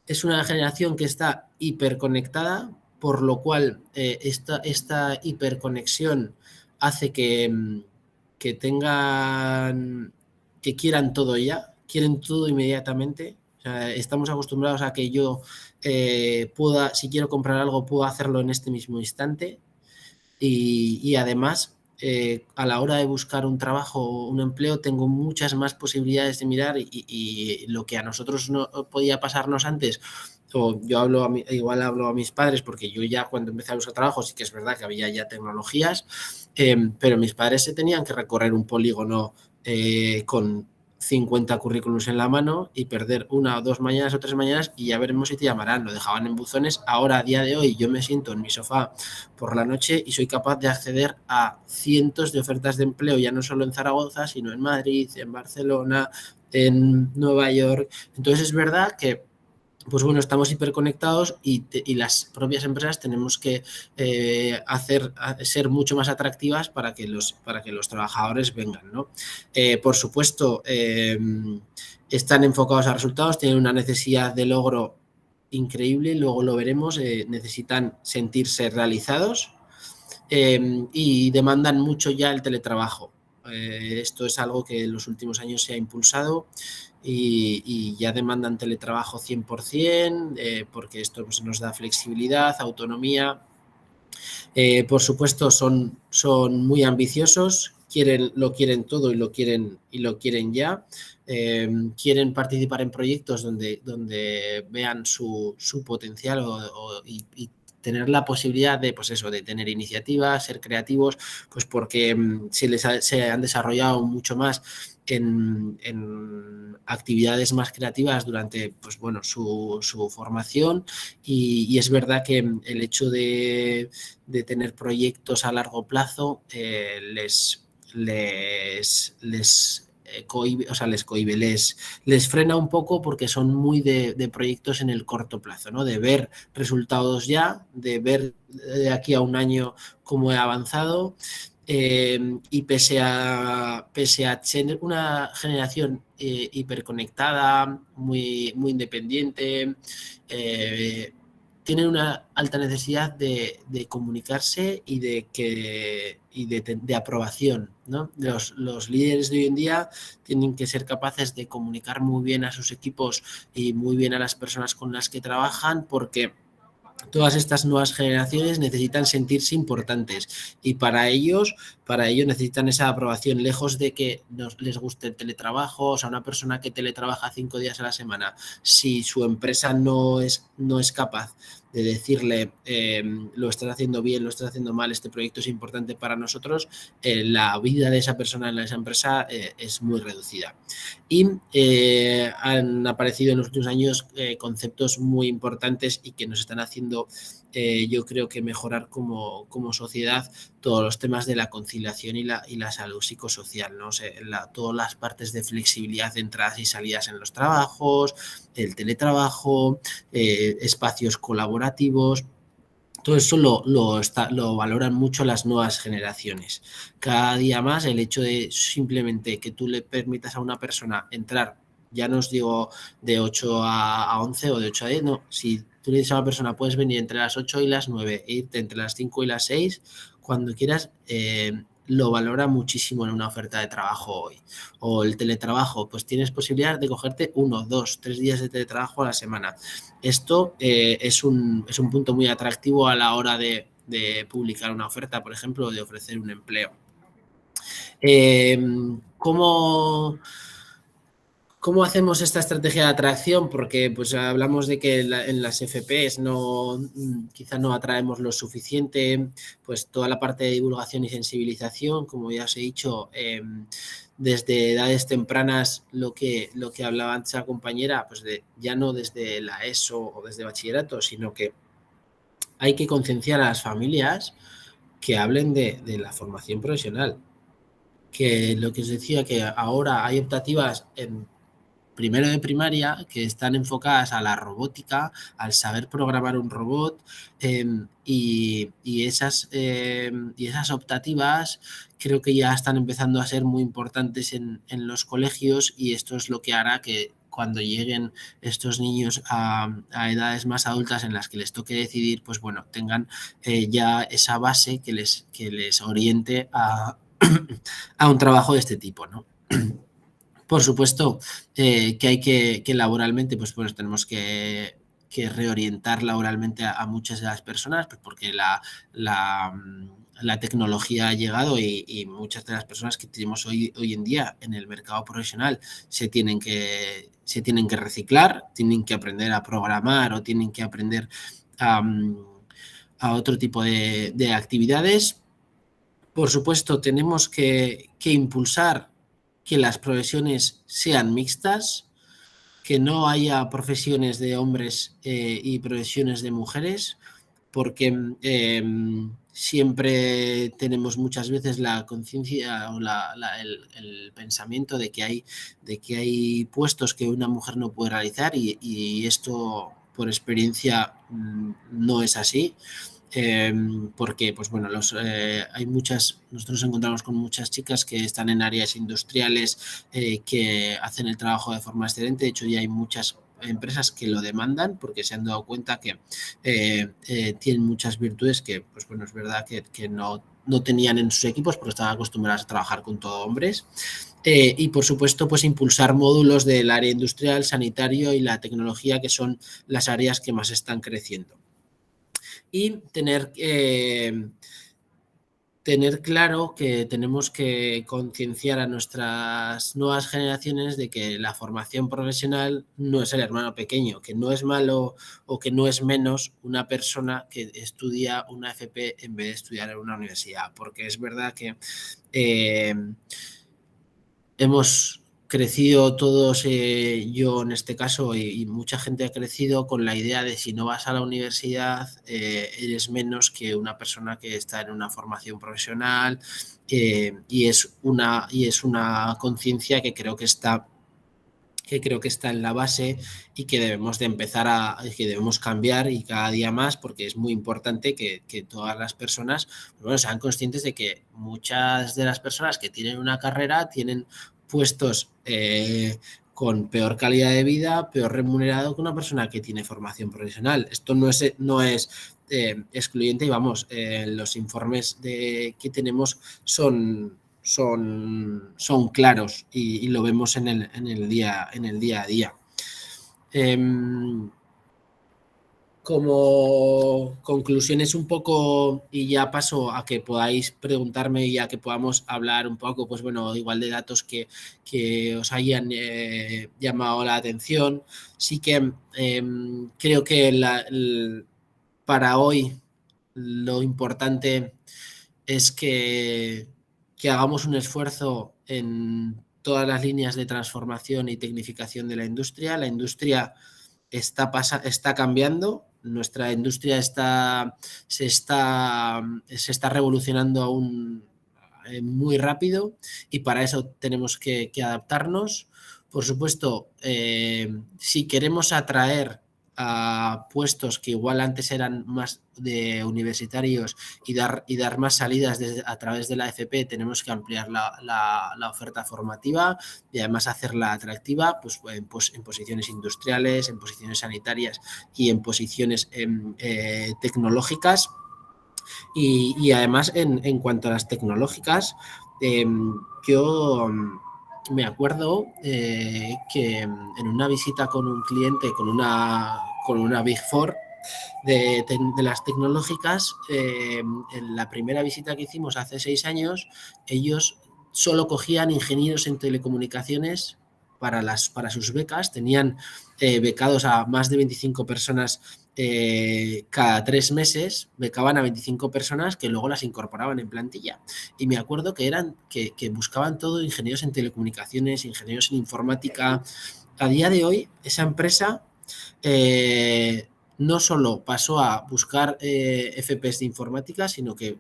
Es una generación que está hiperconectada, por lo cual esta hiperconexión hace que quieran todo ya, quieren todo inmediatamente. O sea, estamos acostumbrados a que yo pueda, si quiero comprar algo, puedo hacerlo en este mismo instante y además a la hora de buscar un trabajo o un empleo tengo muchas más posibilidades de mirar y lo que a nosotros no podía pasarnos antes, o yo igual hablo a mis padres porque yo ya cuando empecé a buscar trabajo sí que es verdad que había ya tecnologías, pero mis padres se tenían que recorrer un polígono con 50 currículums en la mano y perder 1 o 2 mañanas o 3 mañanas y ya veremos si te llamarán. Lo dejaban en buzones. Ahora, a día de hoy, yo me siento en mi sofá por la noche y soy capaz de acceder a cientos de ofertas de empleo, ya no solo en Zaragoza, sino en Madrid, en Barcelona, en Nueva York. Entonces es verdad que pues bueno, estamos hiperconectados y las propias empresas tenemos que ser mucho más atractivas para que los trabajadores vengan, ¿no? Por supuesto, están enfocados a resultados, tienen una necesidad de logro increíble, luego lo veremos, necesitan sentirse realizados y demandan mucho ya el teletrabajo. Esto es algo que en los últimos años se ha impulsado y ya demandan teletrabajo 100%, porque esto pues, nos da flexibilidad, autonomía. Por supuesto, son muy ambiciosos, lo quieren todo y lo quieren ya. Quieren participar en proyectos donde vean su potencial y tener la posibilidad de, pues eso, de tener iniciativas, ser creativos, pues porque se han desarrollado mucho más en actividades más creativas durante, pues bueno, su formación y es verdad que el hecho de tener proyectos a largo plazo les cohibe, les frena un poco porque son muy de proyectos en el corto plazo, ¿no? De ver resultados ya, de ver de aquí a un año cómo he avanzado y pese a ser una generación hiperconectada, muy independiente, tienen una alta necesidad de comunicarse y de aprobación, ¿no? Los líderes de hoy en día tienen que ser capaces de comunicar muy bien a sus equipos y muy bien a las personas con las que trabajan porque todas estas nuevas generaciones necesitan sentirse importantes y para ello necesitan esa aprobación, lejos de que les guste el teletrabajo. O sea, una persona que teletrabaja 5 días a la semana, si su empresa no es capaz de decirle lo estás haciendo bien, lo estás haciendo mal, este proyecto es importante para nosotros, la vida de esa persona en esa empresa es muy reducida. Y han aparecido en los últimos años conceptos muy importantes y que nos están haciendo, yo creo que mejorar como sociedad todos los temas de la conciliación y la salud psicosocial, ¿no? O sea, todas las partes de flexibilidad de entradas y salidas en los trabajos, el teletrabajo, espacios colaborativos. Todo eso lo valoran mucho las nuevas generaciones. Cada día más el hecho de simplemente que tú le permitas a una persona entrar, ya no os digo de 8 a 11 o de 8 a 10, no, si tú le dices a una persona puedes venir entre las 8 y las 9 e irte entre las 5 y las 6, cuando quieras, lo valora muchísimo en una oferta de trabajo hoy. O el teletrabajo, pues tienes posibilidad de cogerte 1, 2, 3 días de teletrabajo a la semana. Esto es un punto muy atractivo a la hora de publicar una oferta, por ejemplo, o de ofrecer un empleo. ¿Cómo hacemos esta estrategia de atracción? Porque pues hablamos de que en las FPs quizá no atraemos lo suficiente, pues toda la parte de divulgación y sensibilización, como ya os he dicho, desde edades tempranas, lo que hablaba antes la compañera, pues ya no desde la ESO o desde bachillerato, sino que hay que concienciar a las familias que hablen de la formación profesional. Que lo que os decía, que ahora hay optativas en primero de primaria que están enfocadas a la robótica, al saber programar un robot y esas optativas creo que ya están empezando a ser muy importantes en los colegios y esto es lo que hará que cuando lleguen estos niños a edades más adultas en las que les toque decidir, pues bueno, tengan ya esa base que les oriente a un trabajo de este tipo, ¿no? Por supuesto que hay que laboralmente, pues tenemos que reorientar laboralmente a muchas de las personas, pues porque la tecnología ha llegado y muchas de las personas que tenemos hoy en día en el mercado profesional se tienen que reciclar, tienen que aprender a programar o tienen que aprender a otro tipo de actividades. Por supuesto, tenemos que impulsar que las profesiones sean mixtas, que no haya profesiones de hombres y profesiones de mujeres, porque siempre tenemos muchas veces la conciencia o el pensamiento de que hay puestos que una mujer no puede realizar y esto por experiencia no es así. Porque pues bueno, nosotros nos encontramos con muchas chicas que están en áreas industriales que hacen el trabajo de forma excelente. De hecho, ya hay muchas empresas que lo demandan porque se han dado cuenta que tienen muchas virtudes que pues bueno, es verdad que no tenían en sus equipos porque estaban acostumbradas a trabajar con todo hombres. Y por supuesto, pues impulsar módulos del área industrial, sanitario y la tecnología, que son las áreas que más están creciendo. Y tener tener claro que tenemos que concienciar a nuestras nuevas generaciones de que la formación profesional no es el hermano pequeño, que no es malo o que no es menos una persona que estudia una FP en vez de estudiar en una universidad, porque es verdad que hemos crecido todos, yo en este caso y mucha gente ha crecido con la idea de si no vas a la universidad eres menos que una persona que está en una formación profesional y es una conciencia que creo que está en la base y que debemos de que debemos cambiar y cada día más, porque es muy importante que todas las personas sean conscientes de que muchas de las personas que tienen una carrera tienen puestos con peor calidad de vida, peor remunerado que una persona que tiene formación profesional. Esto no es excluyente y los informes que tenemos son claros y lo vemos en el día a día. Como conclusiones un poco, y ya paso a que podáis preguntarme y a que podamos hablar un poco, pues bueno, igual de datos que os hayan llamado la atención. Sí que creo que para hoy lo importante es que hagamos un esfuerzo en todas las líneas de transformación y tecnificación de la industria. La industria está cambiando, nuestra industria se está revolucionando aún muy rápido y para eso tenemos que adaptarnos. Por supuesto, si queremos atraer a puestos que igual antes eran más de universitarios y dar más salidas a través de la FP, tenemos que ampliar la oferta formativa y además hacerla atractiva pues en posiciones industriales, en posiciones sanitarias y en posiciones tecnológicas. Y además en cuanto a las tecnológicas, yo me acuerdo que en una visita con un cliente, con una Big Four de las tecnológicas, en la primera visita que hicimos hace 6 años, ellos solo cogían ingenieros en telecomunicaciones para sus becas, tenían becados a más de 25 personas cada 3 meses, becaban a 25 personas que luego las incorporaban en plantilla. Y me acuerdo que buscaban todo ingenieros en telecomunicaciones, ingenieros en informática. A día de hoy, esa empresa no solo pasó a buscar FPs de informática, sino que,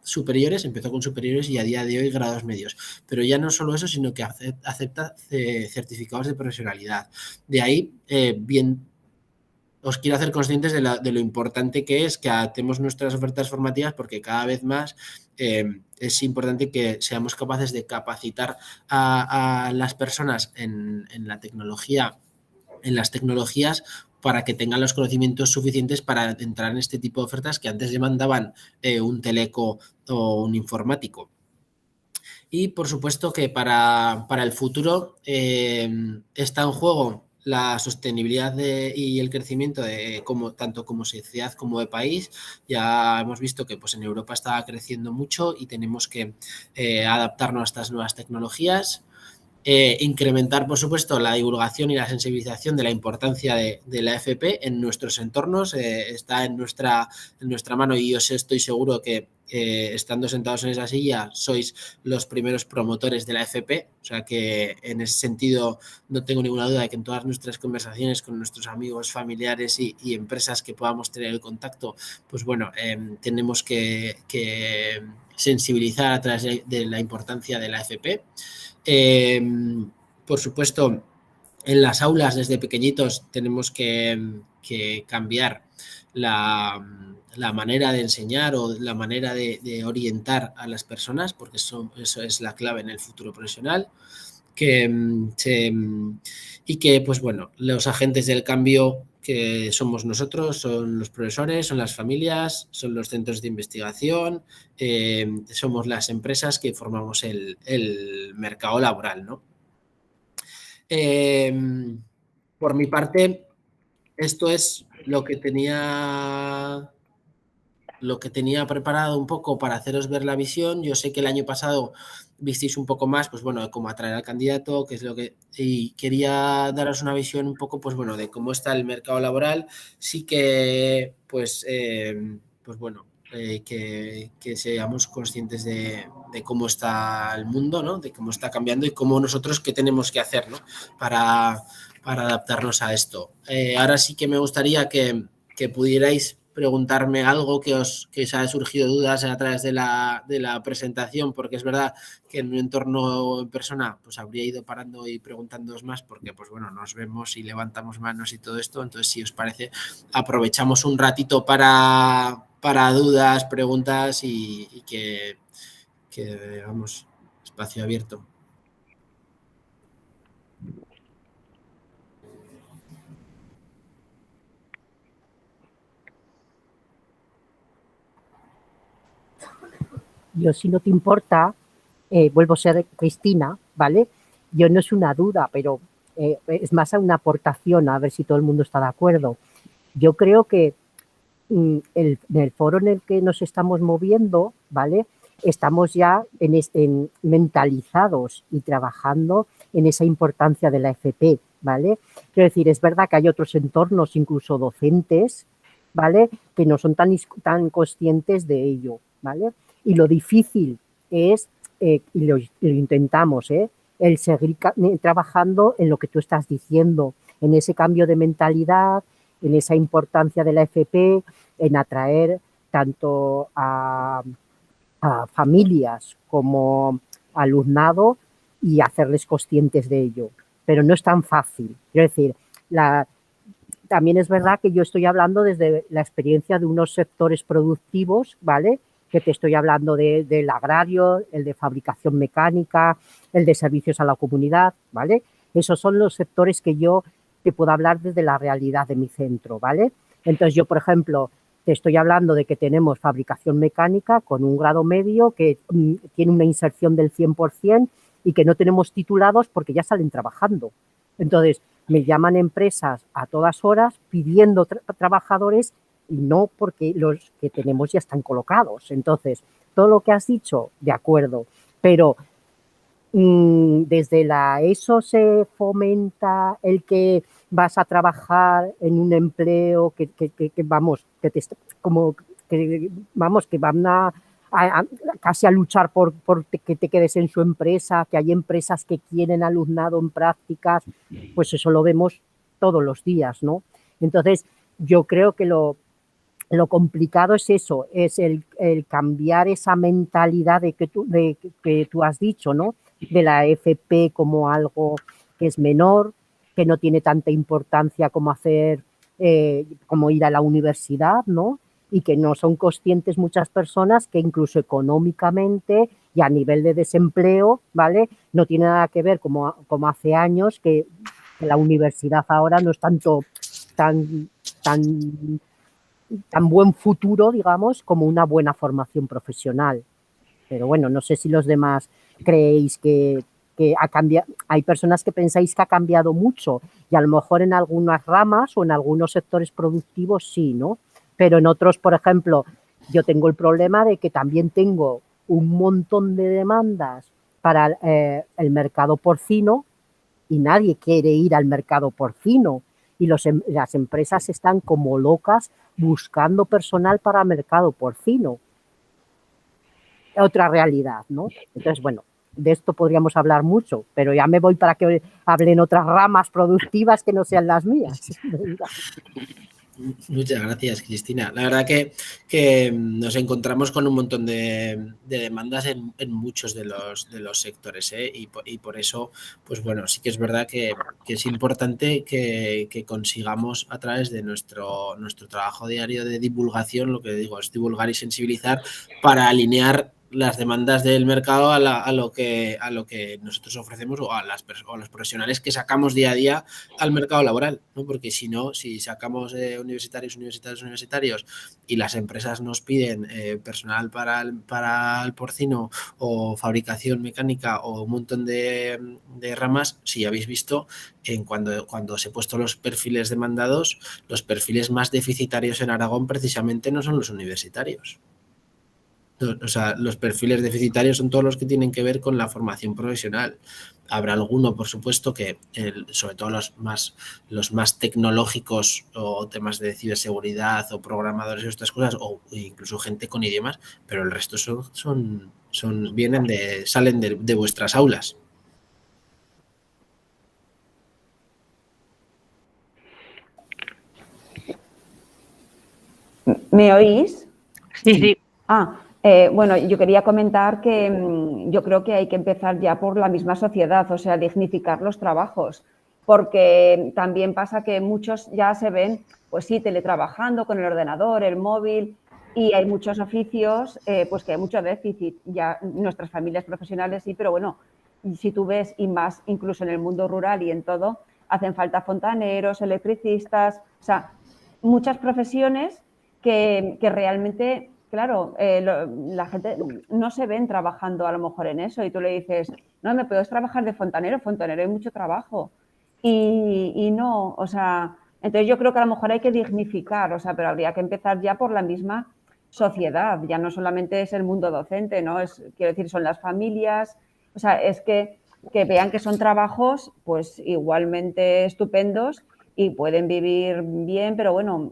superiores, empezó con superiores y a día de hoy grados medios. Pero ya no solo eso, sino que acepta certificados de profesionalidad. De ahí, os quiero hacer conscientes de lo importante que es que adaptemos nuestras ofertas formativas, porque cada vez más es importante que seamos capaces de capacitar a las personas en la tecnología, en las tecnologías, para que tengan los conocimientos suficientes para entrar en este tipo de ofertas que antes demandaban un teleco o un informático. Y por supuesto que para el futuro está en juego la sostenibilidad y el crecimiento tanto como sociedad como de país. Ya hemos visto que pues, en Europa está creciendo mucho y tenemos que adaptarnos a estas nuevas tecnologías. Incrementar, por supuesto, la divulgación y la sensibilización de la importancia de la FP en nuestros entornos. Está en nuestra mano y yo estoy seguro que estando sentados en esa silla sois los primeros promotores de la FP, o sea que en ese sentido no tengo ninguna duda de que en todas nuestras conversaciones con nuestros amigos, familiares y empresas que podamos tener el contacto, pues bueno, tenemos que sensibilizar a través de la importancia de la FP. Por supuesto, en las aulas desde pequeñitos tenemos que cambiar la manera de enseñar o la manera de orientar a las personas, porque eso es la clave en el futuro profesional. Y que, pues bueno, los agentes del cambio que somos nosotros, son los profesores, son las familias, son los centros de investigación, somos las empresas que formamos el mercado laboral, ¿no? Por mi parte, esto es lo que tenía lo que tenía preparado un poco para haceros ver la visión. Yo sé que el año pasado visteis un poco más, pues bueno, de cómo atraer al candidato, qué es lo que... Y quería daros una visión un poco, pues bueno, de cómo está el mercado laboral. Sí que, pues bueno, que seamos conscientes de cómo está el mundo, ¿no? De cómo está cambiando y cómo nosotros qué tenemos que hacer, ¿no? Para adaptarnos a esto. Ahora sí que me gustaría que pudierais preguntarme algo que os haya surgido dudas a través de la presentación, porque es verdad que en un entorno en persona pues habría ido parando y preguntándoos más, porque pues bueno, nos vemos y levantamos manos y todo esto. Entonces, si os parece, aprovechamos un ratito para dudas, preguntas y que vamos, espacio abierto. Yo, si no te importa, vuelvo a ser Cristina, ¿vale? Yo no es una duda, pero es más una aportación, a ver si todo el mundo está de acuerdo. Yo creo que en el foro en el que nos estamos moviendo, ¿vale? Estamos ya mentalizados y trabajando en esa importancia de la FP, ¿vale? Quiero decir, es verdad que hay otros entornos, incluso docentes, ¿vale? Que no son tan conscientes de ello, ¿vale? Y lo difícil es, y lo intentamos, el seguir trabajando en lo que tú estás diciendo, en ese cambio de mentalidad, en esa importancia de la FP, en atraer tanto a familias como alumnado y hacerles conscientes de ello. Pero no es tan fácil. Quiero decir, también es verdad que yo estoy hablando desde la experiencia de unos sectores productivos, ¿vale? Que te estoy hablando del agrario, el de fabricación mecánica, el de servicios a la comunidad, ¿vale? Esos son los sectores que yo te puedo hablar desde la realidad de mi centro, ¿vale? Entonces yo, por ejemplo, te estoy hablando de que tenemos fabricación mecánica con un grado medio que tiene una inserción del 100% y que no tenemos titulados porque ya salen trabajando. Entonces, me llaman empresas a todas horas pidiendo trabajadores y no porque los que tenemos ya están colocados. Entonces, todo lo que has dicho, de acuerdo, pero desde la ESO se fomenta el que vas a trabajar en un empleo que van a casi a luchar por que te quedes en su empresa, que hay empresas que quieren alumnado en prácticas, pues eso lo vemos todos los días, ¿no? Entonces, yo creo que lo complicado es eso, es el cambiar esa mentalidad que tú has dicho, ¿no? De la FP como algo que es menor, que no tiene tanta importancia como como ir a la universidad, ¿no? Y que no son conscientes muchas personas que incluso económicamente y a nivel de desempleo, ¿vale? No tiene nada que ver como hace años que la universidad ahora no es tan buen futuro, digamos, como una buena formación profesional. Pero bueno, no sé si los demás creéis que ha cambiado. Hay personas que pensáis que ha cambiado mucho y a lo mejor en algunas ramas o en algunos sectores productivos sí, ¿no? Pero en otros, por ejemplo, yo tengo el problema de que también tengo un montón de demandas para el mercado porcino y nadie quiere ir al mercado porcino. Y las empresas están como locas buscando personal para el mercado porcino. Otra realidad, ¿no? Entonces, bueno, de esto podríamos hablar mucho, pero ya me voy para que hablen otras ramas productivas que no sean las mías. Muchas gracias, Cristina. La verdad que nos encontramos con un montón de demandas en muchos de los sectores, y por eso, pues bueno, sí que es verdad que es importante que consigamos a través de nuestro trabajo diario de divulgación, lo que digo es divulgar y sensibilizar para alinear las demandas del mercado a lo que nosotros ofrecemos o a los profesionales que sacamos día a día al mercado laboral, ¿no? Porque si no, si sacamos universitarios y las empresas nos piden personal para el porcino o fabricación mecánica o un montón de ramas, si habéis visto, cuando os he puesto los perfiles demandados, los perfiles más deficitarios en Aragón precisamente no son los universitarios. O sea, los perfiles deficitarios son todos los que tienen que ver con la formación profesional. Habrá alguno, por supuesto, que sobre todo los más tecnológicos o temas de ciberseguridad o programadores y estas cosas, o incluso gente con idiomas, pero el resto salen de vuestras aulas. ¿Me oís? Sí. Bueno, yo quería comentar que yo creo que hay que empezar ya por la misma sociedad, o sea, dignificar los trabajos, porque también pasa que muchos ya se ven, pues sí, teletrabajando con el ordenador, el móvil, y hay muchos oficios, pues que hay mucho déficit. Ya nuestras familias profesionales sí, pero bueno, si tú ves, y más incluso en el mundo rural y en todo, hacen falta fontaneros, electricistas, o sea, muchas profesiones que realmente... Claro, la gente no se ven trabajando a lo mejor en eso y tú le dices, no, ¿me puedes trabajar de fontanero? Fontanero hay mucho trabajo. Y no, o sea, entonces yo creo que a lo mejor hay que dignificar, o sea, pero habría que empezar ya por la misma sociedad, ya no solamente es el mundo docente, ¿no? Quiero decir, son las familias, o sea, es que vean que son trabajos pues igualmente estupendos y pueden vivir bien, pero bueno,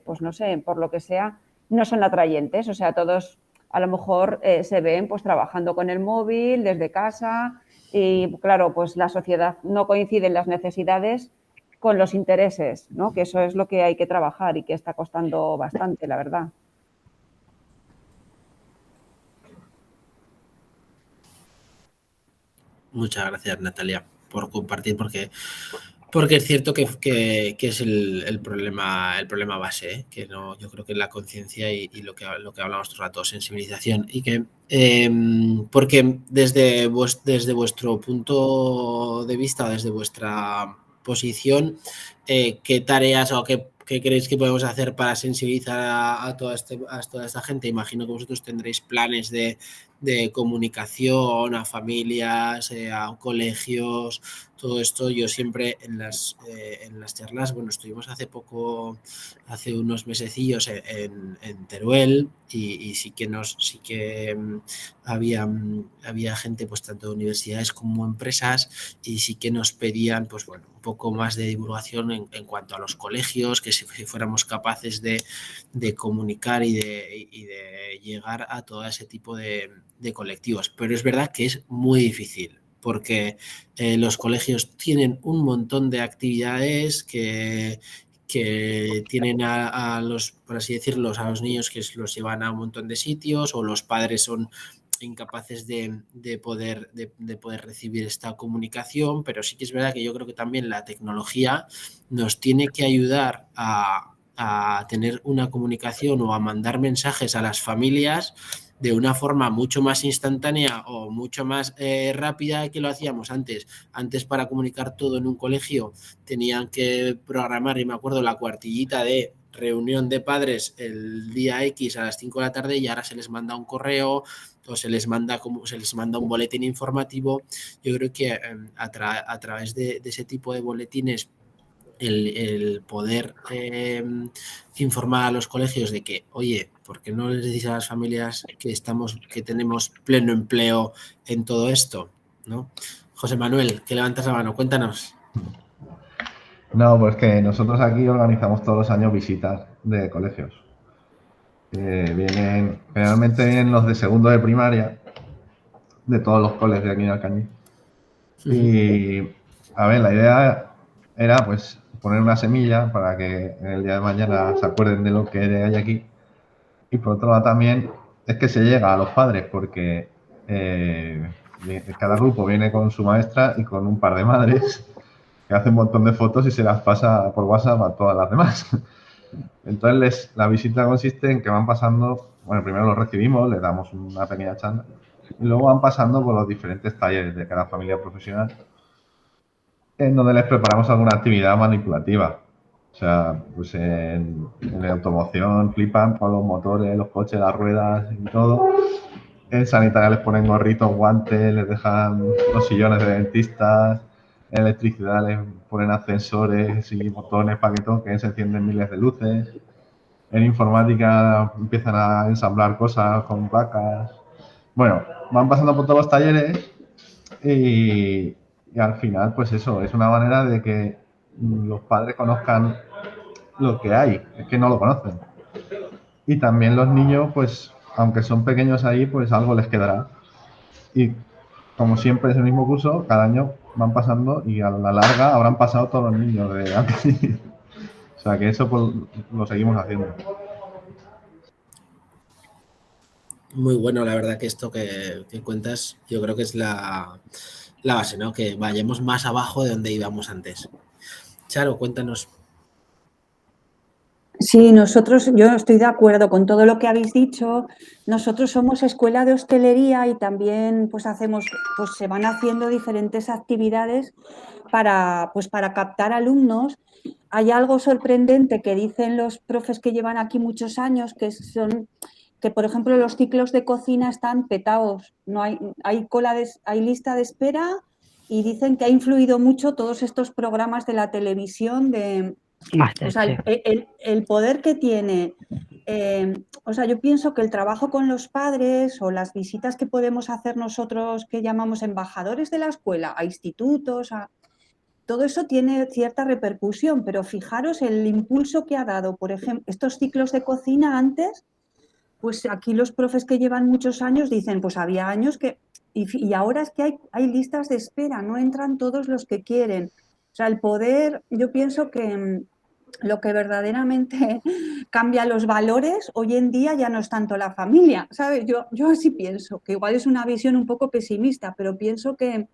pues no sé, por lo que sea, no son atrayentes, o sea, todos a lo mejor se ven pues trabajando con el móvil desde casa y claro, pues la sociedad no coincide en las necesidades con los intereses, ¿no? Que eso es lo que hay que trabajar y que está costando bastante, la verdad. Muchas gracias, Natalia, por compartir, porque es cierto que es el problema base, ¿eh? Que no, yo creo que es la conciencia y lo que hablamos todo el rato, sensibilización, y que porque desde vuestro punto de vista, desde vuestra posición, ¿qué tareas o qué creéis que podemos hacer para sensibilizar a toda esta gente? Imagino que vosotros tendréis planes de comunicación a familias, a colegios, todo esto. Yo siempre en las charlas, bueno, estuvimos hace unos mesecillos en Teruel y sí que había gente pues tanto de universidades como empresas y sí que nos pedían pues bueno, un poco más de divulgación en cuanto a los colegios, que si fuéramos capaces de comunicar y de llegar a todo ese tipo de colectivos. Pero es verdad que es muy difícil porque los colegios tienen un montón de actividades que tienen a los, por así decirlo, a los niños que los llevan a un montón de sitios o los padres son incapaces de poder recibir esta comunicación, pero sí que es verdad que yo creo que también la tecnología nos tiene que ayudar a tener una comunicación o a mandar mensajes a las familias de una forma mucho más instantánea o mucho más rápida que lo hacíamos antes. Antes, para comunicar todo en un colegio tenían que programar, y me acuerdo, la cuartillita de reunión de padres el día X a las 5 de la tarde y ahora se les manda un correo o se les manda un boletín informativo. Yo creo que a través de ese tipo de boletines el poder informar a los colegios de que, oye, ¿por qué no les decís a las familias que tenemos pleno empleo en todo esto? ¿No? José Manuel, que levantas la mano, cuéntanos. No, pues que nosotros aquí organizamos todos los años visitas de colegios. Generalmente vienen los de segundo de primaria, de todos los colegios de aquí en Alcañiz. Y, a ver, la idea era, pues, poner una semilla para que en el día de mañana se acuerden de lo que hay aquí. Y por otro lado también es que se llega a los padres porque cada grupo viene con su maestra y con un par de madres que hacen un montón de fotos y se las pasa por WhatsApp a todas las demás. Entonces la visita consiste en que van pasando bueno, primero los recibimos, les damos una pequeña charla y luego van pasando por los diferentes talleres de cada familia profesional en donde les preparamos alguna actividad manipulativa. O sea, pues en la automoción flipan con los motores, los coches, las ruedas y todo. En sanitaria les ponen gorritos, guantes, les dejan los sillones de dentistas. En electricidad les ponen ascensores y botones para que toquen, se encienden miles de luces. En informática empiezan a ensamblar cosas con placas. Bueno, van pasando por todos los talleres y al final, pues eso, es una manera de que los padres conozcan lo que hay, es que no lo conocen. Y también los niños, pues, aunque son pequeños ahí, pues algo les quedará. Y como siempre es el mismo curso, cada año van pasando y a la larga habrán pasado todos los niños de antes. O sea que eso pues, lo seguimos haciendo. Muy bueno, la verdad que esto que cuentas, yo creo que es la base, ¿no? Que vayamos más abajo de donde íbamos antes. Charo, cuéntanos. Sí, yo estoy de acuerdo con todo lo que habéis dicho. Nosotros somos escuela de hostelería y también pues se van haciendo diferentes actividades para captar alumnos. Hay algo sorprendente que dicen los profes que llevan aquí muchos años, que por ejemplo los ciclos de cocina están petados, no hay lista de espera, y dicen que ha influido mucho todos estos programas de la televisión o sea, el poder que tiene. O sea, yo pienso que el trabajo con los padres o las visitas que podemos hacer nosotros, que llamamos embajadores de la escuela, a institutos, todo eso tiene cierta repercusión, pero fijaros el impulso que ha dado, por ejemplo, estos ciclos de cocina antes. Pues aquí los profes que llevan muchos años dicen, pues había años que... Y ahora es que hay listas de espera, no entran todos los que quieren. O sea, el poder, yo pienso que lo que verdaderamente cambia los valores hoy en día ya no es tanto la familia, ¿sabes? Yo así pienso, que igual es una visión un poco pesimista, pero pienso que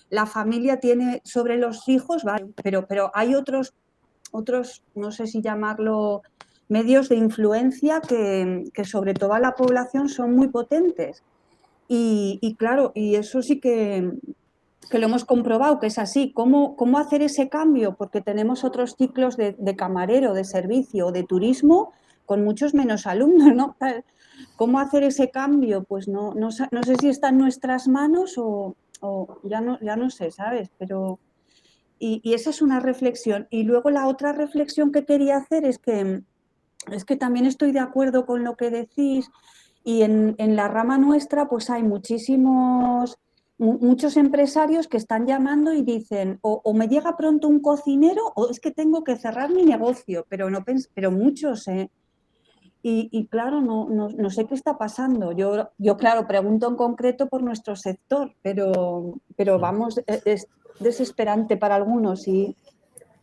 la familia tiene sobre los hijos, ¿vale? Pero hay otros, no sé si llamarlo, medios de influencia que sobre toda la población son muy potentes. Y claro, y eso sí que lo hemos comprobado, que es así. ¿Cómo hacer ese cambio? Porque tenemos otros ciclos de camarero, de servicio, de turismo, con muchos menos alumnos, ¿no? ¿Cómo hacer ese cambio? Pues no sé si está en nuestras manos o ya no sé, ¿sabes? Pero... Y esa es una reflexión. Y luego la otra reflexión que quería hacer es que también estoy de acuerdo con lo que decís, y en la rama nuestra pues hay muchos empresarios que están llamando y dicen o me llega pronto un cocinero o es que tengo que cerrar mi negocio, pero muchos, ¿eh? Y claro, no sé qué está pasando. Yo claro, pregunto en concreto por nuestro sector, pero vamos, es desesperante para algunos y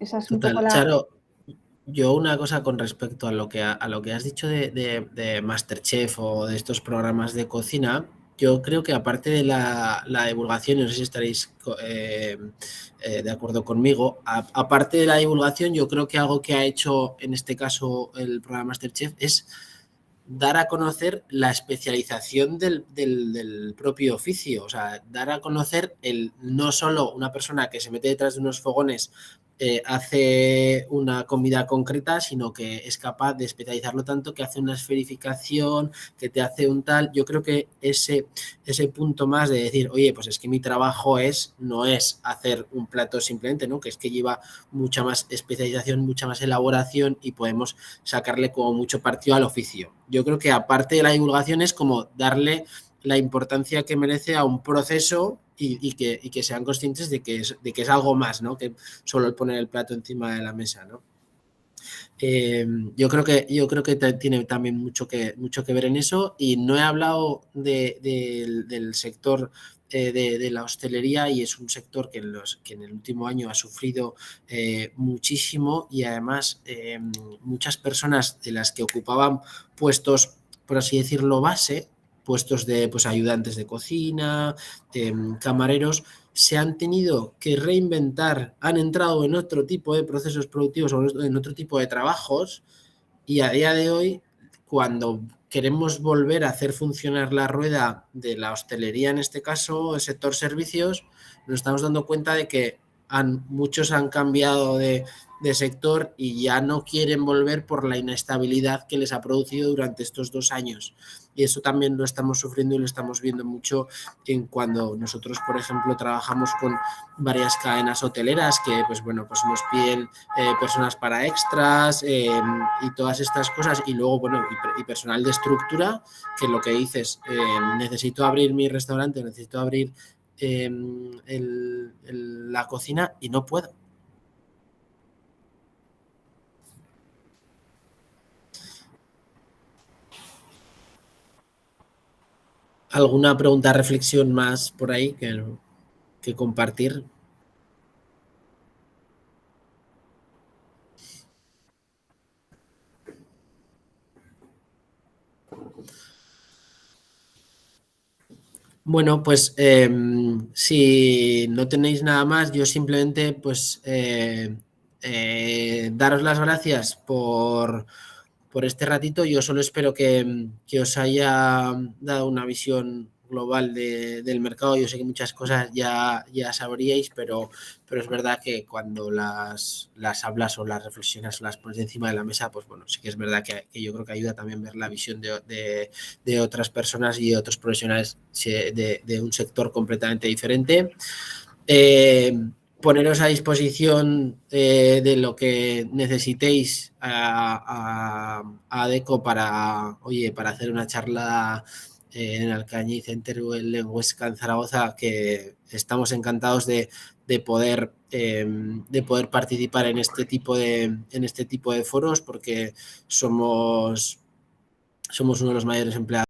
esa es un poco la... Charo, yo una cosa con respecto a lo que has dicho de MasterChef o de estos programas de cocina, yo creo que aparte de la divulgación, y no sé si estaréis de acuerdo conmigo, aparte de la divulgación, yo creo que algo que ha hecho en este caso el programa MasterChef es dar a conocer la especialización del propio oficio, o sea, dar a conocer no solo una persona que se mete detrás de unos fogones hace una comida concreta, sino que es capaz de especializarlo tanto que hace una esferificación, que te hace un tal. Yo creo que ese punto más de decir, oye, pues es que mi trabajo no es hacer un plato simplemente, ¿no? Que es que lleva mucha más especialización, mucha más elaboración y podemos sacarle como mucho partido al oficio. Yo creo que aparte de la divulgación es como darle la importancia que merece a un proceso y que sean conscientes de que es algo más, ¿no? Que solo el poner el plato encima de la mesa, ¿no? Yo creo que tiene también mucho que ver en eso, y no he hablado del sector de la hostelería, y es un sector que en el último año ha sufrido muchísimo, y además muchas personas de las que ocupaban puestos, por así decirlo, base, puestos de pues, ayudantes de cocina, camareros, se han tenido que reinventar, han entrado en otro tipo de procesos productivos o en otro tipo de trabajos, y a día de hoy, cuando queremos volver a hacer funcionar la rueda de la hostelería, en este caso, el sector servicios, nos estamos dando cuenta de que muchos han cambiado de sector y ya no quieren volver por la inestabilidad que les ha producido durante estos 2 años. Y eso también lo estamos sufriendo y lo estamos viendo mucho en cuando nosotros, por ejemplo, trabajamos con varias cadenas hoteleras que, pues bueno, pues nos piden personas para extras y todas estas cosas. Y luego, bueno, y personal de estructura, que lo que dices, necesito abrir mi restaurante, necesito abrir la cocina y no puedo. ¿Alguna pregunta, reflexión más por ahí que compartir? Bueno, pues si no tenéis nada más, yo simplemente pues daros las gracias por este ratito. Yo solo espero que os haya dado una visión global del mercado. Yo sé que muchas cosas ya sabríais, pero es verdad que cuando las hablas o las reflexionas o las pones encima de la mesa, pues bueno, sí que es verdad que yo creo que ayuda también ver la visión de otras personas y de otros profesionales de un sector completamente diferente. Poneros a disposición de lo que necesitéis a Adecco para hacer una charla en Alcañiz Center o en Huesca, en Zaragoza, que estamos encantados de poder participar en este tipo de foros, porque somos uno de los mayores empleadores